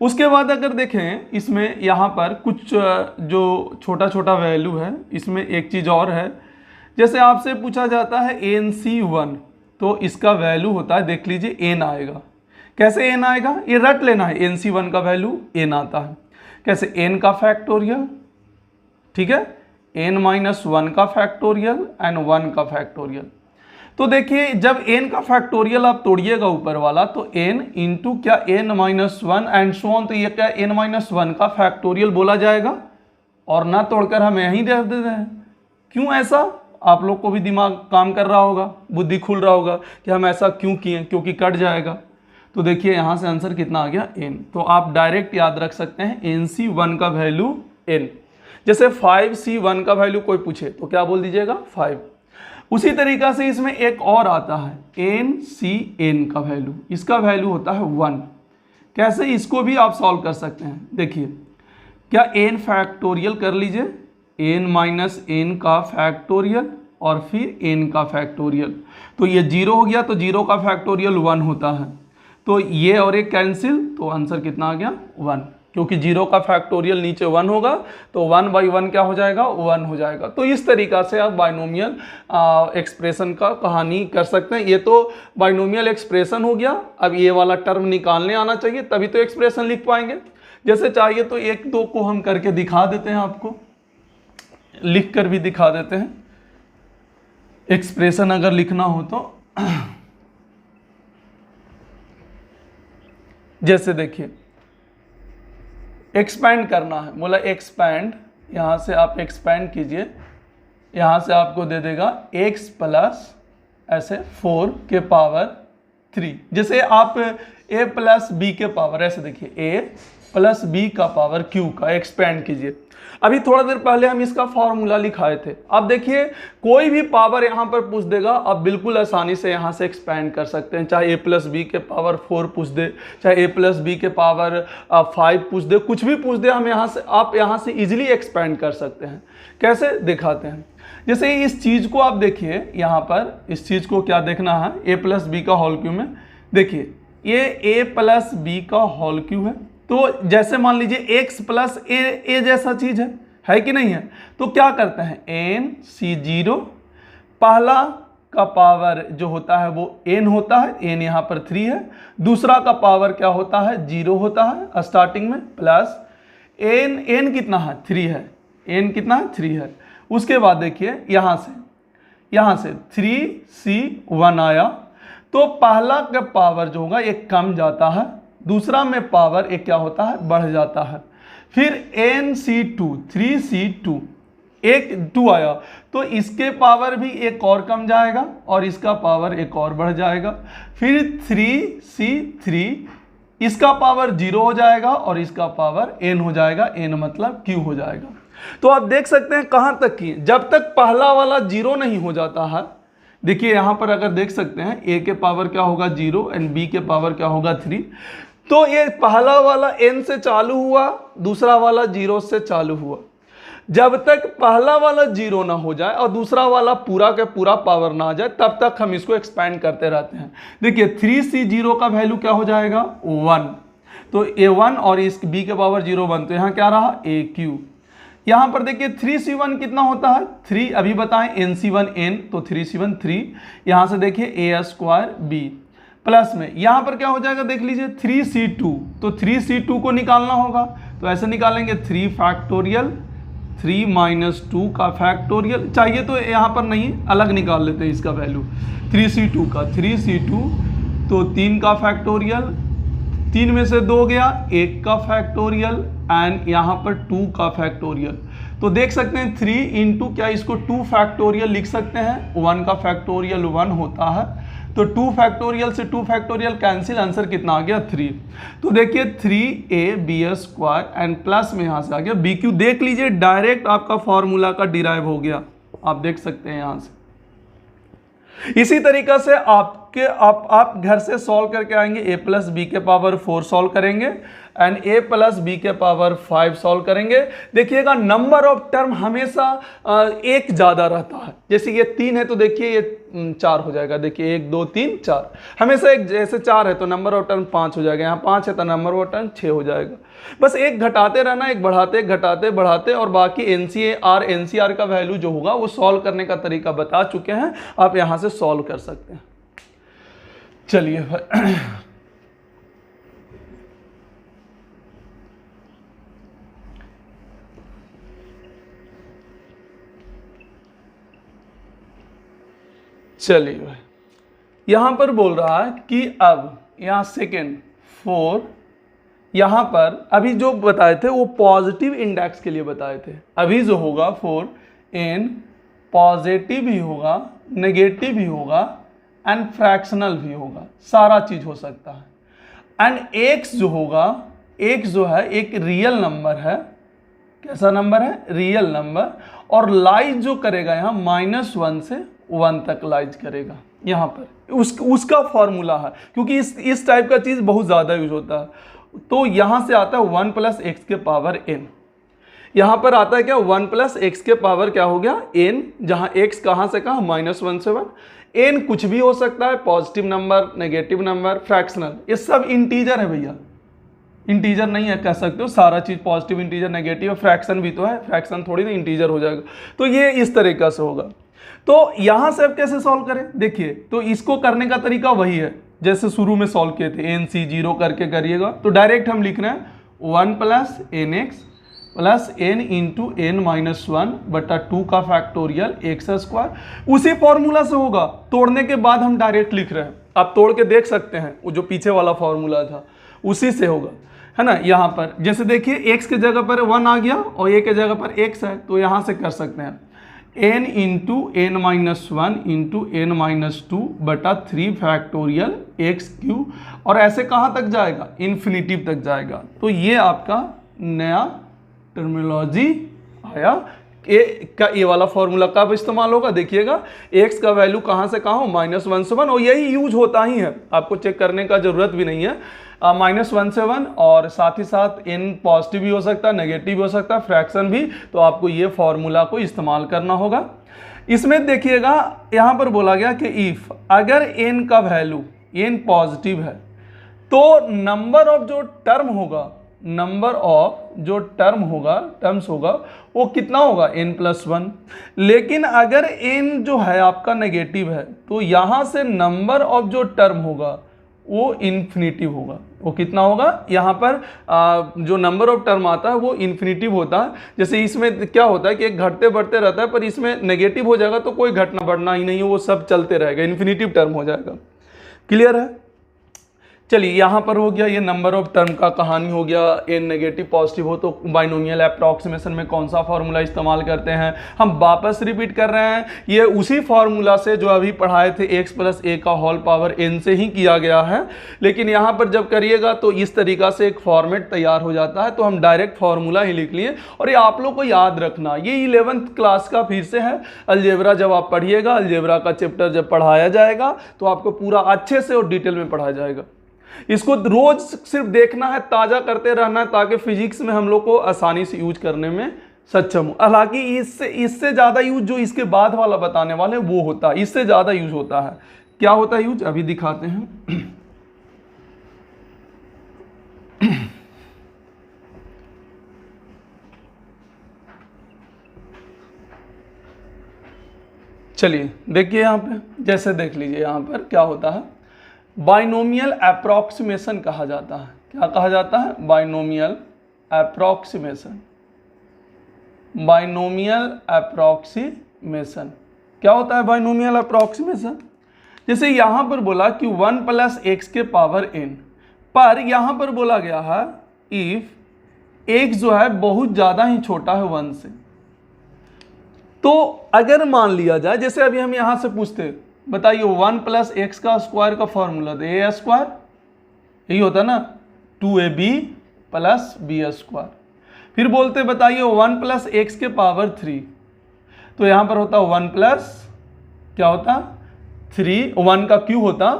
उसके बाद अगर देखें इसमें यहाँ पर कुछ जो छोटा छोटा वैल्यू है, इसमें एक चीज़ और है, जैसे आपसे पूछा जाता है NC1 तो इसका वैल्यू होता है, देख लीजिए n आएगा। कैसे n आएगा, ये रट लेना है, NC1 का वैल्यू n आता है। कैसे, n का फैक्टोरियल, ठीक है, n-1 का फैक्टोरियल एंड 1 का फैक्टोरियल। तो देखिए जब n का फैक्टोरियल आप तोड़िएगा ऊपर वाला तो n इंटू क्या n-1 एंड सो ऑन, तो ये क्या n-1 का फैक्टोरियल बोला जाएगा, और ना तोड़कर हम यहीं दे देते हैं। क्यों ऐसा, आप लोग को भी दिमाग काम कर रहा होगा, बुद्धि खुल रहा होगा कि हम ऐसा क्यों किए, क्योंकि कट जाएगा। तो देखिए यहाँ से आंसर कितना आ गया, n। तो आप डायरेक्ट याद रख सकते हैं NC1 का वैल्यू n। जैसे 5C1 का वैल्यू कोई पूछे तो क्या बोल दीजिएगा, 5। उसी तरीका से इसमें एक और आता है NCN का वैल्यू, इसका वैल्यू होता है 1। कैसे, इसको भी आप सॉल्व कर सकते हैं। देखिए क्या n फैक्टोरियल कर लीजिए, n-n का फैक्टोरियल और फिर n का फैक्टोरियल, तो ये 0 हो गया, तो 0 का फैक्टोरियल 1 होता है, तो ये और एक कैंसिल, तो आंसर कितना आ गया, 1। क्योंकि 0 का फैक्टोरियल नीचे 1 होगा तो 1/1 क्या हो जाएगा, 1 हो जाएगा। तो इस तरीका से आप बाइनोमियल एक्सप्रेशन का कहानी कर सकते हैं। ये तो बाइनोमियल एक्सप्रेशन हो गया। अब ये वाला टर्म निकालने आना चाहिए, तभी तो एक्सप्रेशन लिख पाएंगे। जैसे चाहिए तो एक दो को हम करके दिखा देते हैं, आपको लिख कर भी दिखा देते हैं, एक्सप्रेशन अगर लिखना हो तो। जैसे देखिए एक्सपैंड करना है, बोला एक्सपैंड, यहाँ से आप एक्सपैंड कीजिए, यहाँ से आपको दे देगा x प्लस ऐसे 4 के पावर 3। जैसे आप a प्लस b के पावर, ऐसे देखिए a प्लस b का पावर q का एक्सपैंड कीजिए। अभी थोड़ा देर पहले हम इसका फॉर्मूला लिखाए थे। अब देखिए कोई भी पावर यहाँ पर पूछ देगा, आप बिल्कुल आसानी से यहाँ से एक्सपैंड कर सकते हैं। चाहे a प्लस बी के पावर 4 पूछ दे, चाहे a प्लस बी के पावर 5 पूछ दे, कुछ भी पूछ दे, हम यहाँ से, आप यहाँ से इजीली एक्सपैंड कर सकते हैं। कैसे दिखाते हैं, जैसे इस चीज़ को आप देखिए, यहाँ पर इस चीज़ को क्या देखना है, a प्लस बी का होल क्यू में। देखिए ये a प्लस बी का होल क्यू है, तो जैसे मान लीजिए x प्लस ए जैसा चीज है कि नहीं है, तो क्या करते हैं NC0, पहला का पावर जो होता है वो n होता है, n यहाँ पर 3 है, दूसरा का पावर क्या होता है, 0 होता है स्टार्टिंग में, प्लस n कितना है, 3 है, n कितना है, 3 है। उसके बाद देखिए यहाँ से 3C1 आया, तो पहला का पावर जो होगा एक कम जाता है, दूसरा में पावर एक क्या होता है, बढ़ जाता है। फिर NC2 3C2 एक 2 आया, तो इसके पावर भी एक और कम जाएगा और इसका पावर एक और बढ़ जाएगा। फिर 3C3 इसका पावर 0 हो जाएगा और इसका पावर n हो जाएगा, n मतलब q हो जाएगा। तो आप देख सकते हैं कहाँ तक की, जब तक पहला वाला 0 नहीं हो जाता है। देखिए यहाँ पर अगर देख सकते हैं a के पावर क्या होगा 0 एंड b के पावर क्या होगा 3, तो ये पहला वाला n से चालू हुआ, दूसरा वाला 0 से चालू हुआ। जब तक पहला वाला 0 ना हो जाए और दूसरा वाला पूरा का पूरा पावर ना आ जाए, तब तक हम इसको एक्सपैंड करते रहते हैं। देखिए 3C0 का वैल्यू क्या हो जाएगा, 1, तो a1 और इस b के पावर 0 1, तो यहाँ क्या रहा, aq। यहाँ पर देखिए 3C1 कितना होता है, 3, अभी बताएं NC1 n, तो 3C1 3, यहाँ से देखिए a² b प्लस में यहाँ पर क्या हो जाएगा, देख लीजिए 3C2, तो 3C2 को निकालना होगा, तो ऐसे निकालेंगे 3 फैक्टोरियल 3 माइनस 2 का फैक्टोरियल, चाहिए तो यहाँ पर नहीं, अलग निकाल लेते हैं इसका वैल्यू 3C2 का, 3C2 तो 3 का फैक्टोरियल, 3 में से 2 गया, 1 का फैक्टोरियल एंड यहाँ पर 2 का फैक्टोरियल। तो देख सकते हैं 3 इंटू क्या, इसको 2 फैक्टोरियल लिख सकते हैं, 1 का फैक्टोरियल 1 होता है, तो 2 फैक्टोरियल से 2 फैक्टोरियल कैंसिल, आंसर कितना आ गया, 3। तो देखिए 3ab² एंड प्लस में यहाँ से आ गया bq। देख लीजिए डायरेक्ट आपका फॉर्मूला का डिराइव हो गया, आप देख सकते हैं यहाँ से। इसी तरीका से आप घर से सॉल्व करके आएंगे, a प्लस बी के पावर 4 सॉल्व करेंगे एंड a प्लस बी के पावर 5 सॉल्व करेंगे। देखिएगा नंबर ऑफ टर्म हमेशा एक ज़्यादा रहता है। जैसे ये 3 है तो देखिए ये 4 हो जाएगा। देखिए 1 2 3 4, हमेशा एक जैसे 4 है तो नंबर ऑफ टर्म 5 हो जाएगा, यहाँ 5 है तो नंबर ऑफ टर्म 6 हो जाएगा। बस एक घटाते रहना, एक बढ़ाते घटाते बढ़ाते, और बाकी एनसीआर का वैल्यू जो होगा वो सॉल्व करने का तरीका बता चुके हैं, आप यहाँ से सॉल्व कर सकते हैं। चलिए भाई चलिए भाई यहां पर बोल रहा है कि अब यहाँ सेकेंड 4, यहां पर अभी जो बताए थे वो पॉजिटिव इंडेक्स के लिए बताए थे। अभी जो होगा 4n पॉजिटिव भी होगा, नेगेटिव भी होगा एंड फ्रैक्शनल भी होगा, सारा चीज हो सकता है। एंड x जो होगा, x जो है एक रियल नंबर है। कैसा नंबर है? Real number. और लाइज जो करेगा यहाँ -1 से 1 तक लाइज करेगा। यहाँ पर उसका फॉर्मूला है, क्योंकि इस टाइप का चीज बहुत ज्यादा यूज होता है। तो यहाँ से आता है 1 प्लस एक्स के पावर n। यहाँ पर आता है क्या? 1 प्लस एक्स के पावर क्या हो गया? n, जहाँ x कहाँ से कहाँ? -1 से 1। n कुछ भी हो सकता है, positive number, negative number, fractional, ये सब इंटीजर है भैया। इंटीजर नहीं है कह सकते हो, सारा चीज पॉजिटिव, इंटीजर, नेगेटिव, फ्रैक्शन भी तो है, फ्रैक्शन थोड़ी ना इंटीजर हो जाएगा। तो ये इस तरीका से होगा। तो यहां से अब कैसे सॉल्व करें? देखिए, तो इसको करने का तरीका वही है जैसे शुरू में सॉल्व किए थे, एन सी 0 करके करिएगा। तो डायरेक्ट हम लिख रहे हैं 1 plus N X plus N into N minus 1 बटा 2 का फैक्टोरियल एक्स स्क्वायर। उसी फॉर्मूला से होगा, तोड़ने के बाद हम डायरेक्ट लिख रहे हैं। आप तोड़ के देख सकते हैं, वो जो पीछे वाला फॉर्मूला था उसी से होगा, है ना। यहाँ पर जैसे देखिए x के जगह पर 1 आ गया और a के जगह पर x है, तो यहाँ से कर सकते हैं n into N minus 1 into N minus 2 बटा 3 फैक्टोरियल एक्स क्यू। और ऐसे कहाँ तक जाएगा? इन्फिनिटिव तक जाएगा। तो ये आपका नया टर्मिनोलॉजी आया। ये वाला फॉर्मूला कब इस्तेमाल होगा? देखिएगा x का वैल्यू कहाँ से कहाँ हो? -1 से 1, और यही यूज होता ही है, आपको चेक करने का जरूरत भी नहीं है। -1 से 1, और साथ ही साथ n पॉजिटिव भी हो सकता है, नेगेटिव भी हो सकता है, फ्रैक्शन भी। तो आपको ये फॉर्मूला को इस्तेमाल करना होगा। इसमें देखिएगा यहाँ पर बोला गया कि इफ अगर n का वैल्यू, n पॉजिटिव है, तो नंबर ऑफ जो टर्म होगा, नंबर ऑफ जो टर्म्स होगा वो कितना होगा? n+1। लेकिन अगर n जो है आपका नेगेटिव है, तो यहाँ से नंबर ऑफ जो टर्म होगा वो इन्फिनिटिव होगा। वो कितना होगा? यहाँ पर जो नंबर ऑफ टर्म आता है वो इन्फिनिटिव होता है। जैसे इसमें क्या होता है कि एक घटते बढ़ते रहता है, पर इसमें नेगेटिव हो जाएगा तो कोई घटना बढ़ना ही नहीं है, वो सब चलते रहेगा, इन्फिनिटिव टर्म हो जाएगा। क्लियर है? चलिए यहाँ पर हो गया, ये नंबर ऑफ टर्म का कहानी हो गया। n नेगेटिव पॉजिटिव हो तो बाइनोमियल अप्रॉक्सीमेशन में कौन सा फॉर्मूला इस्तेमाल करते हैं? हम वापस रिपीट कर रहे हैं, ये उसी फॉर्मूला से जो अभी पढ़ाए थे, x प्लस a का होल पावर n से ही किया गया है। लेकिन यहाँ पर जब करिएगा तो इस तरीका से एक फॉर्मेट तैयार हो जाता है। तो हम डायरेक्ट फॉर्मूला ही लिख लिए। और ये आप लोग को याद रखना, ये 11th क्लास का फिर से है अलजेब्रा। जब आप पढ़िएगा, अलजेब्रा का चैप्टर जब पढ़ाया जाएगा तो आपको पूरा अच्छे से और डिटेल में पढ़ाया जाएगा। इसको रोज सिर्फ देखना है, ताजा करते रहना है, ताकि फिजिक्स में हम लोग को आसानी से यूज करने में सक्षम हो। हालांकि इससे ज्यादा यूज जो इसके बाद वाला बताने वाले वो होता है, इससे ज्यादा यूज होता है। क्या होता है यूज? अभी दिखाते हैं। चलिए देखिए यहाँ पे, जैसे देख लीजिए यहाँ पर क्या होता है, बाइनोमियल अप्रॉक्सीमेशन कहा जाता है। क्या कहा जाता है? Binomial approximation. बाइनोमियल अप्रॉक्सीमेशन क्या होता है? बाइनोमियल अप्रॉक्सीमेशन, जैसे यहाँ पर बोला कि 1 प्लस एक्स के पावर n, पर यहाँ पर बोला गया है इफ x जो है बहुत ज़्यादा ही छोटा है 1 से। तो अगर मान लिया जाए, जैसे अभी हम यहाँ से पूछते, बताइए 1 प्लस एक्स का स्क्वायर का फॉर्मूला तो ए स्क्वायर, यही होता ना, 2ab प्लस बी स्क्वायर। फिर बोलते बताइए 1 प्लस एक्स के पावर 3, तो यहाँ पर होता 1 प्लस क्या होता 3, 1 का क्यू होता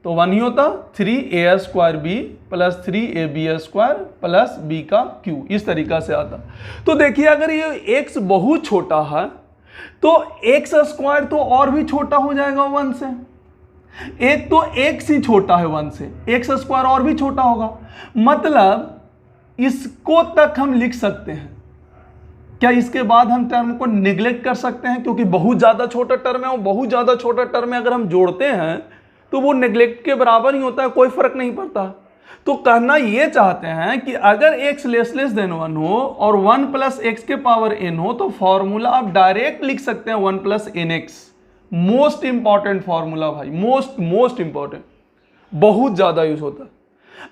तो 1 ही होता 3a² b plus 3ab² plus b का क्यू, इस तरीका से आता। तो देखिए अगर ये x बहुत छोटा है तो x² तो और भी छोटा हो जाएगा 1 से। एक तो x ही छोटा है 1 से, x² और भी छोटा होगा, मतलब इसको तक हम लिख सकते हैं। क्या इसके बाद हम टर्म को निगलेक्ट कर सकते हैं? क्योंकि बहुत ज़्यादा छोटा टर्म है और बहुत ज़्यादा छोटा टर्म में अगर हम जोड़ते हैं तो वो नेगलेक्ट के बराबर ही होता है, कोई फर्क नहीं पड़ता। तो कहना ये चाहते हैं कि अगर x लेस देन 1 हो और 1 प्लस एक्स के पावर n हो तो फॉर्मूला आप डायरेक्ट लिख सकते हैं 1 plus nx। Most important formula भाई, मोस्ट इंपॉर्टेंट, बहुत ज़्यादा यूज होता है।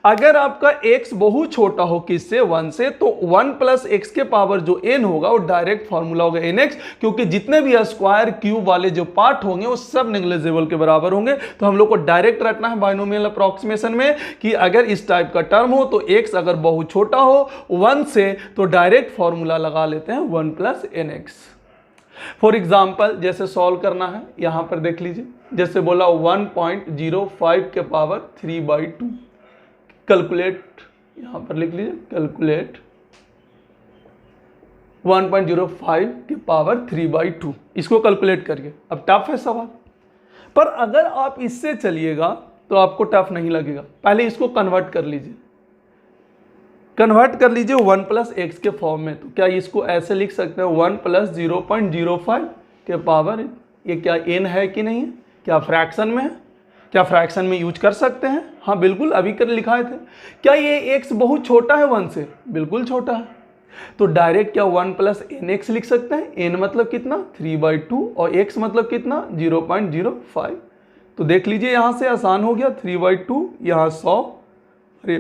अगर आपका x बहुत छोटा हो किससे 1 से तो 1 प्लस एक्स के पावर जो n होगा वो डायरेक्ट फॉर्मूला होगा nx, क्योंकि जितने भी स्क्वायर क्यूब वाले जो पार्ट होंगे वो सब नेग्लिजिबल के बराबर होंगे। तो हम लोग को डायरेक्ट रखना है बाइनोमियल अप्रॉक्सीमेशन में कि अगर इस टाइप का टर्म हो तो x अगर बहुत छोटा हो 1 से तो डायरेक्ट फॉर्मूला लगा लेते हैं 1 प्लस nx। फॉर एग्जाम्पल जैसे सॉल्व करना है, यहां पर देख लीजिए, जैसे बोला 1.05 के पावर 3/2, कैलकुलेट, यहां पर लिख लीजिए कैलकुलेट 1.05 के पावर 3/2, इसको कैलकुलेट करिए। अब टफ है सवाल, पर अगर आप इससे चलिएगा तो आपको टफ नहीं लगेगा। पहले इसको कन्वर्ट कर लीजिए, कन्वर्ट कर लीजिए 1 प्लस एक्स के फॉर्म में। तो क्या इसको ऐसे लिख सकते हैं 1 प्लस 0.05 के पावर, ये क्या n है कि नहीं है? क्या फ्रैक्शन में है? क्या फ्रैक्शन में यूज कर सकते हैं? हाँ बिल्कुल, अभी कर लिखाए थे। क्या ये x बहुत छोटा है 1 से? बिल्कुल छोटा है। तो डायरेक्ट क्या 1 प्लस nx लिख सकते हैं। n मतलब कितना 3/2 और x मतलब कितना 0.05। तो देख लीजिए यहाँ से आसान हो गया, 3/2 यहाँ 100, अरे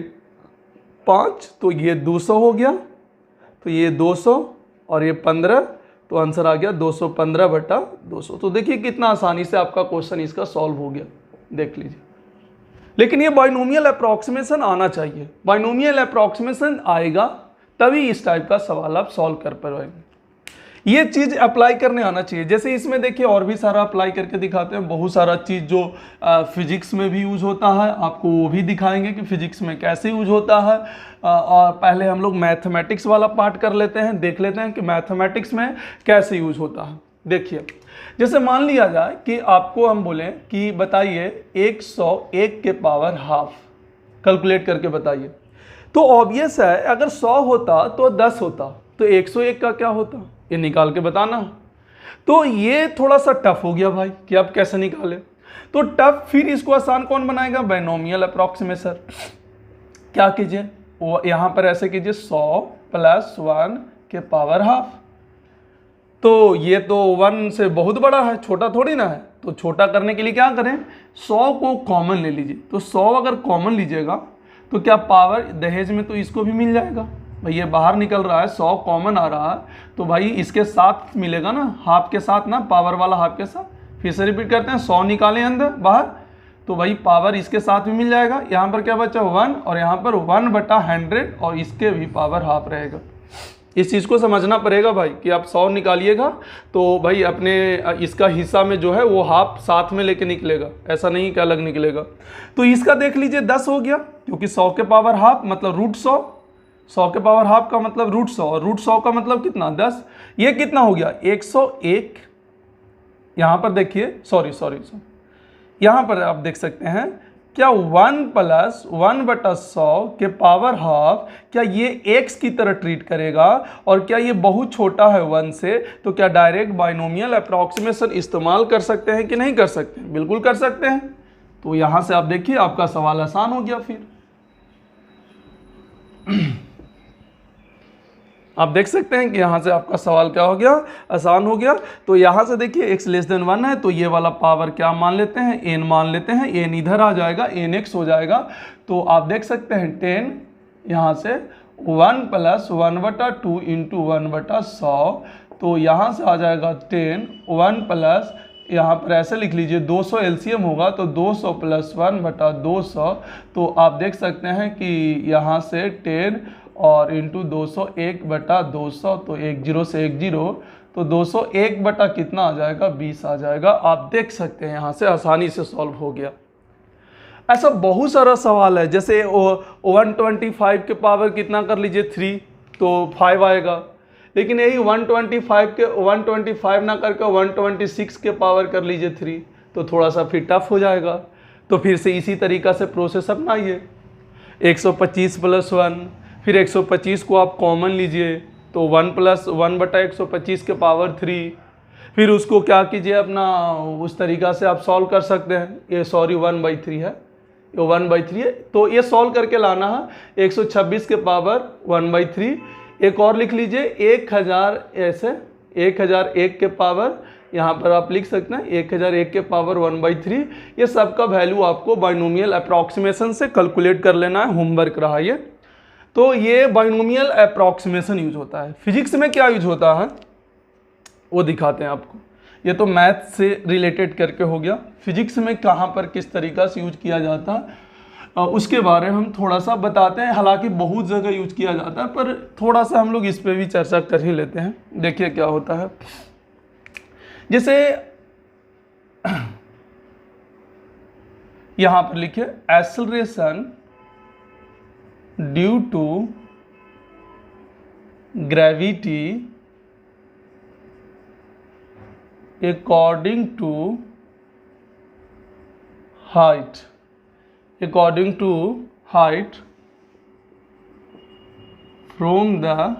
5, तो ये 200 हो गया, तो ये 200 और ये 15, तो आंसर आ गया 215/200। तो देखिए कितना आसानी से आपका क्वेश्चन इसका सॉल्व हो गया, देख लीजिए। लेकिन ये बाइनोमियल अप्रॉक्सीमेशन आना चाहिए, बाइनोमियल अप्रॉक्सीमेशन आएगा तभी इस टाइप का सवाल आप सॉल्व कर पाएंगे। ये चीज़ अप्लाई करने आना चाहिए। जैसे इसमें देखिए और भी सारा अप्लाई करके दिखाते हैं, बहुत सारा चीज़ जो फिजिक्स में भी यूज होता है, आपको वो भी दिखाएंगे कि फिजिक्स में कैसे यूज होता है। और पहले हम लोग मैथमेटिक्स वाला पार्ट कर लेते हैं, देख लेते हैं कि मैथमेटिक्स में कैसे यूज होता है। देखिए जैसे मान लिया जाए कि आपको हम बोलें कि बताइए 101 के पावर हाफ, कैलकुलेट करके बताइए। तो ऑब्वियस है अगर 100 होता तो 10 होता, तो 101 का क्या होता, ये निकाल के बताना। तो ये थोड़ा सा टफ हो गया भाई कि आप कैसे निकाले। तो टफ, फिर इसको आसान कौन बनाएगा, बाइनोमियल अप्रॉक्सीमेशन। क्या कीजिए, वो यहाँ पर ऐसे कीजिए 100 प्लस 1 के पावर हाफ। तो ये तो 1 से बहुत बड़ा है, छोटा थोड़ी ना है। तो छोटा करने के लिए क्या करें, 100 को कॉमन ले लीजिए। तो 100 अगर कॉमन लीजिएगा तो क्या पावर दहेज में तो इसको भी मिल जाएगा भाई, ये बाहर निकल रहा है, 100 कॉमन आ रहा है, तो भाई इसके साथ मिलेगा ना, हाफ के साथ ना, पावर वाला हाफ के साथ। फिर से रिपीट करते हैं, 100 निकालें अंदर बाहर, तो भाई पावर इसके साथ भी मिल जाएगा। यहाँ पर क्या बचा 1 और यहाँ पर 1/100 और इसके भी पावर हाफ रहेगा। इस चीज़ को समझना पड़ेगा भाई कि आप 100 निकालिएगा तो भाई अपने इसका हिस्सा में जो है वो हाफ साथ में लेके निकलेगा, ऐसा नहीं कि अलग निकलेगा। तो इसका देख लीजिए 10 हो गया, क्योंकि 100 के पावर हाफ मतलब √100, 100 के पावर हाफ का मतलब √100 और √100 का मतलब कितना 10। ये कितना हो गया 101। यहाँ पर देखिए सॉरी यहाँ पर आप देख सकते हैं क्या 1 प्लस 1/100 के पावर हाफ, क्या ये x की तरह ट्रीट करेगा और क्या ये बहुत छोटा है 1 से, तो क्या डायरेक्ट बाइनोमियल अप्रॉक्सीमेशन इस्तेमाल कर सकते हैं कि नहीं कर सकते? बिल्कुल कर सकते हैं। तो यहाँ से आप देखिए आपका सवाल आसान हो गया। फिर आप देख सकते हैं कि यहाँ से आपका सवाल क्या हो गया, आसान हो गया। तो यहाँ से देखिए x लेस देन 1 है, तो ये वाला पावर क्या मान लेते हैं, n मान लेते हैं। n इधर आ जाएगा, nx हो जाएगा। तो आप देख सकते हैं 10 यहाँ से 1 प्लस 1/2 इंटू 1/100, तो यहाँ से आ जाएगा 10, 1 प्लस यहाँ पर ऐसे लिख लीजिए 200 एलसीएम होगा, तो 200 प्लस 1/200। तो आप देख सकते हैं कि यहाँ से 10 और इंटू 200 1/200, तो 1 0 से 1 0, तो 201 बटा कितना आ जाएगा, 20 आ जाएगा। आप देख सकते हैं यहाँ से आसानी से सॉल्व हो गया। ऐसा बहुत सारा सवाल है, जैसे 125 के पावर कितना कर लीजिए 3, तो 5 आएगा। लेकिन यही 125 ना करके 126 के पावर कर लीजिए 3, तो थोड़ा सा फिर टफ हो जाएगा। तो फिर से इसी तरीक़ा से प्रोसेस अपनाइए। 125 + 1, फिर 125 को आप कॉमन लीजिए, तो 1 + 1 बटा 125 के पावर 3। फिर उसको क्या कीजिए, अपना उस तरीक़ा से आप सॉल्व कर सकते हैं। ये सॉरी 1/3 है, ये 1/3 है, तो ये सॉल्व करके लाना है 126 के पावर 1/3। एक और लिख लीजिए 1000, ऐसे 1001 के पावर, यहाँ पर आप लिख सकते हैं 1001 के पावर 1/3। ये सबका वैल्यू आपको बाइनोमियल अप्रॉक्सीमेशन से कैलकुलेट कर लेना है, होमवर्क रहा ये। तो ये बाइनोमियल अप्रॉक्सीमेशन यूज होता है। फिजिक्स में क्या यूज होता है वो दिखाते हैं आपको। ये तो मैथ से रिलेटेड करके हो गया। फिजिक्स में कहाँ पर किस तरीक़ा से यूज किया जाता है उसके बारे में हम थोड़ा सा बताते हैं। हालांकि बहुत जगह यूज किया जाता है, पर थोड़ा सा हम लोग इस पे भी चर्चा कर ही लेते हैं। देखिए क्या होता है, जैसे यहाँ पर लिखिए acceleration due to gravity according to height, according to height from the,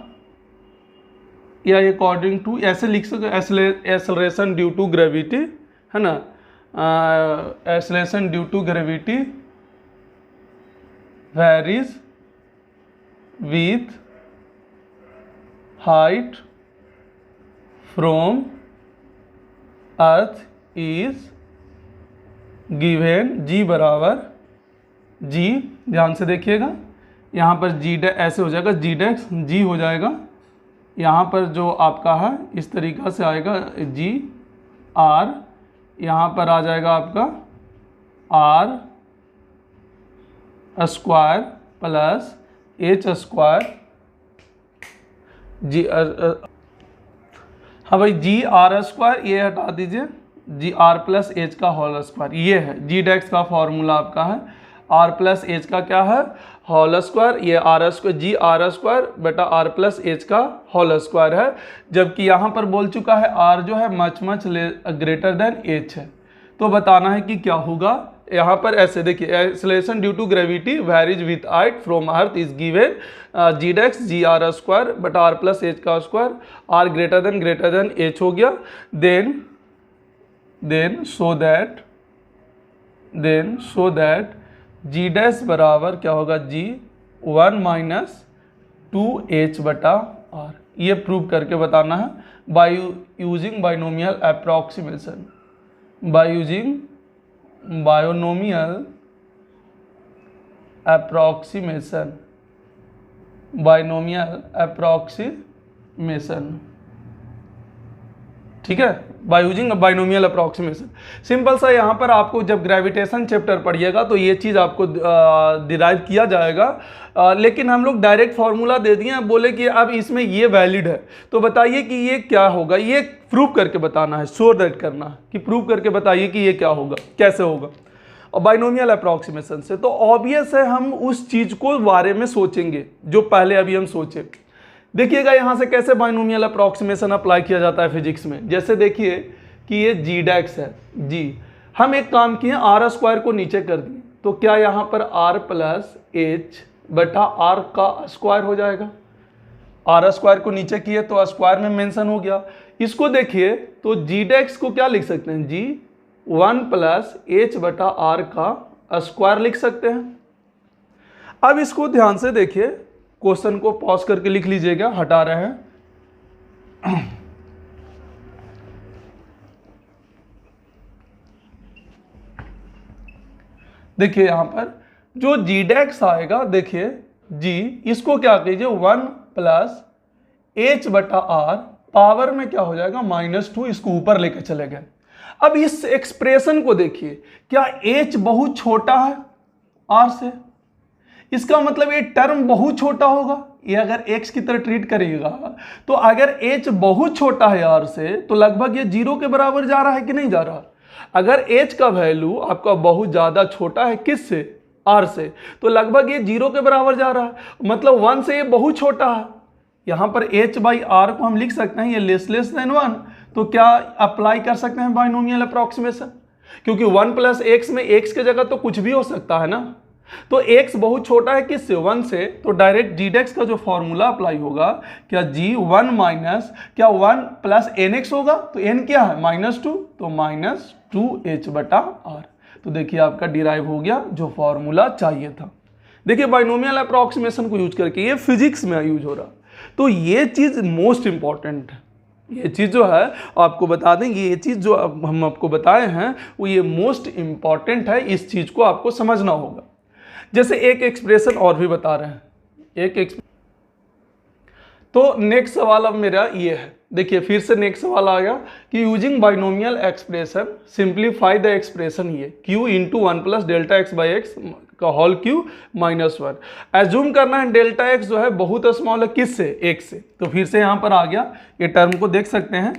या according to ऐसे लिख सकते, acceleration due to gravity है ना, acceleration due to gravity varies with height from earth is given G बराबर जी। ध्यान से देखिएगा, यहाँ पर जी ऐसे हो जाएगा, जी डेक्स जी हो जाएगा। यहाँ पर जो आपका है इस तरीक़ा से आएगा जी आर, यहाँ पर आ जाएगा आपका R square plus H square G. हाँ भाई, जी आर स्क्वायर ये हटा दीजिए, जी आर प्लस एच का होल स्क्वायर, ये है जी डेक्स का फॉर्मूला आपका है। आर प्लस एच का क्या है, होल स्क्वायर, ये R square G R square बेटा आर प्लस एच का होल स्क्वायर है। जबकि यहाँ पर बोल चुका है आर जो है मच ग्रेटर देन एच है। तो बताना है कि क्या होगा। यहाँ पर ऐसे देखिए, acceleration due to gravity varies with height from earth is given G dash G R square but R plus H का square, R greater than H हो गया। Then so that G dash बराबर क्या होगा, जी 1 - 2h बटा are. ये prove करके बताना है by using binomial approximation, by using binomial approximation, ठीक है, by using binomial approximation. Simple सा, यहाँ पर आपको जब ग्रेविटेशन चैप्टर पढ़िएगा तो ये चीज़ आपको डिराइव किया जाएगा। लेकिन हम लोग डायरेक्ट फार्मूला दे दिए, बोले कि अब इसमें ये वैलिड है, तो बताइए कि ये क्या होगा। ये प्रूव करके बताना है, शो दैट करना है कि प्रूव करके बताइए कि ये क्या होगा, कैसे होगा। और बाइनोमियल अप्रॉक्सीमेशन से तो ऑब्वियस है हम उस चीज़ को बारे में सोचेंगे जो पहले अभी हम सोचे। देखिएगा यहाँ से कैसे बाइनोमियल अप्रॉक्सीमेशन अप्लाई किया जाता है फिजिक्स में। जैसे देखिए कि ये जी डैक्स है जी, हम एक काम किए आर स्क्वायर को नीचे कर दिए, तो क्या यहाँ पर आर प्लस एच बटा आर का स्क्वायर हो जाएगा। आर स्क्वायर को नीचे किए तो स्क्वायर में मेंशन हो गया। इसको देखिए तो जी डैक्स को क्या लिख सकते हैं, जी 1 + h बटा आर का स्क्वायर लिख सकते हैं। अब इसको ध्यान से देखिए, क्वेश्चन को पॉज करके लिख लीजिएगा, हटा रहे हैं। देखिए यहाँ पर जो जी डैक्स आएगा, देखिए जी, इसको क्या कीजिए 1 + h बटा आर, पावर में क्या हो जाएगा -2, इसको ऊपर लेके चले गए। अब इस एक्सप्रेशन को देखिए, क्या h बहुत छोटा है r से, इसका मतलब ये टर्म बहुत छोटा होगा। ये अगर x की तरह ट्रीट करेगा तो अगर h बहुत छोटा है r से तो लगभग ये 0 के बराबर जा रहा है कि नहीं जा रहा। अगर h का वैल्यू आपका बहुत ज़्यादा छोटा है किससे, r से, तो लगभग ये 0 के बराबर जा रहा है, मतलब 1 से ये बहुत छोटा है। यहाँ पर h बाई r को हम लिख सकते हैं ये लेस देन 1, तो क्या अप्लाई कर सकते हैं बाइनोमियल अप्रॉक्सीमेशन, क्योंकि 1 प्लस x में x की जगह तो कुछ भी हो सकता है ना। तो x बहुत छोटा है किससे, 1 से, तो डायरेक्ट gdex का जो फॉर्मूला अप्लाई होगा, क्या g1 माइनस क्या 1 प्लस nx होगा, तो n क्या है -2, तो -2h बटा r। तो देखिए आपका डिराइव हो गया जो फॉर्मूला चाहिए था। देखिए बाइनोमियल अप्रॉक्सीमेशन को यूज करके ये फिजिक्स में यूज हो रहा, तो ये चीज़ मोस्ट इंपॉर्टेंट है। ये चीज़ जो है आपको बता दें, ये चीज़ जो हम आपको बताए हैं वो ये मोस्ट इंपॉर्टेंट है, इस चीज़ को आपको समझना होगा। जैसे एक एक्सप्रेशन और भी बता रहे हैं, तो नेक्स्ट सवाल अब मेरा ये है, देखिए फिर से नेक्स्ट सवाल आ गया कि using binomial expression simplify the expression ये q into 1 plus delta x by x का होल क्यू -1। एज्यूम करना है डेल्टा एक्स जो है बहुत स्मॉल है किससे, x से, तो फिर से यहाँ पर आ गया, ये टर्म को देख सकते हैं,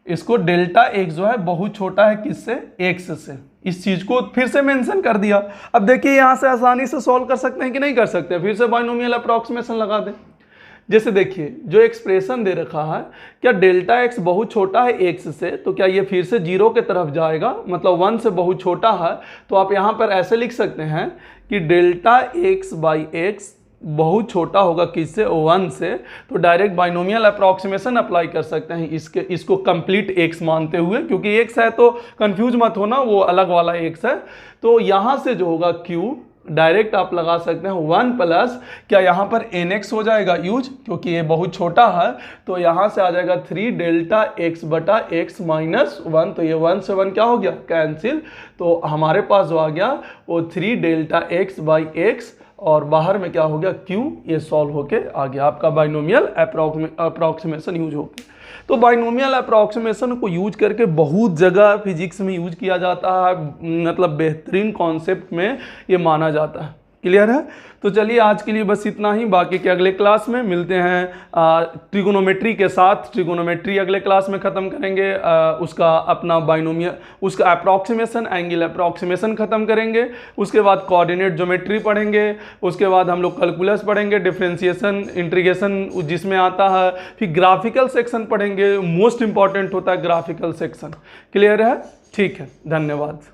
इसको डेल्टा एक्स जो है बहुत छोटा है किससे, x से, इस चीज को फिर से मेंशन कर दिया। अब देखिए यहाँ से आसानी से सॉल्व कर सकते हैं कि नहीं कर सकते, फिर से बाइनोमियल अप्रॉक्सीमेशन लगा दें। जैसे देखिए जो एक्सप्रेशन दे रखा है, क्या डेल्टा एक्स बहुत छोटा है x से, तो क्या ये फिर से 0 के तरफ जाएगा, मतलब 1 से बहुत छोटा है, तो आप यहाँ पर ऐसे लिख सकते हैं कि डेल्टा एक्स बाई एक्स बहुत छोटा होगा किससे, 1 से, तो डायरेक्ट बाइनोमियल अप्रॉक्सीमेशन अप्लाई कर सकते हैं इसको कंप्लीट x मानते हुए, क्योंकि x है तो कंफ्यूज मत होना, वो अलग वाला x है। तो यहाँ से जो होगा q डायरेक्ट आप लगा सकते हैं 1 प्लस क्या यहाँ पर nx हो जाएगा यूज, क्योंकि ये बहुत छोटा है, तो यहाँ से आ जाएगा 3 डेल्टा x बटा x माइनस 1, तो ये 1 से 1 क्या हो गया, कैंसिल, तो हमारे पास जो आ गया वो 3 डेल्टा x बाई एक्स, और बाहर में क्या हो गया q, ये सॉल्व होके आ गया आपका बाइनोमियल अप्रॉक्सीमेशन यूज हो गया। तो बाइनोमियल अप्रॉक्सीमेशन को यूज करके बहुत जगह फिजिक्स में यूज किया जाता है, मतलब बेहतरीन कॉन्सेप्ट में ये माना जाता है। क्लियर है, तो चलिए आज के लिए बस इतना ही, बाकी के अगले क्लास में मिलते हैं। ट्रिगोनोमेट्री के साथ, ट्रिगोनोमेट्री अगले क्लास में ख़त्म करेंगे, उसका अपना बाइनोमियल, उसका अप्रॉक्सीमेशन, एंगल अप्रॉक्सीमेशन ख़त्म करेंगे, उसके बाद कोऑर्डिनेट ज्योमेट्री पढ़ेंगे, उसके बाद हम लोग कैलकुलस पढ़ेंगे, डिफरेंशिएशन, इंटीग्रेशन जिसमें आता है, फिर ग्राफिकल सेक्शन पढ़ेंगे, मोस्ट इंपॉर्टेंट होता है ग्राफिकल सेक्शन। क्लियर है, ठीक है, धन्यवाद।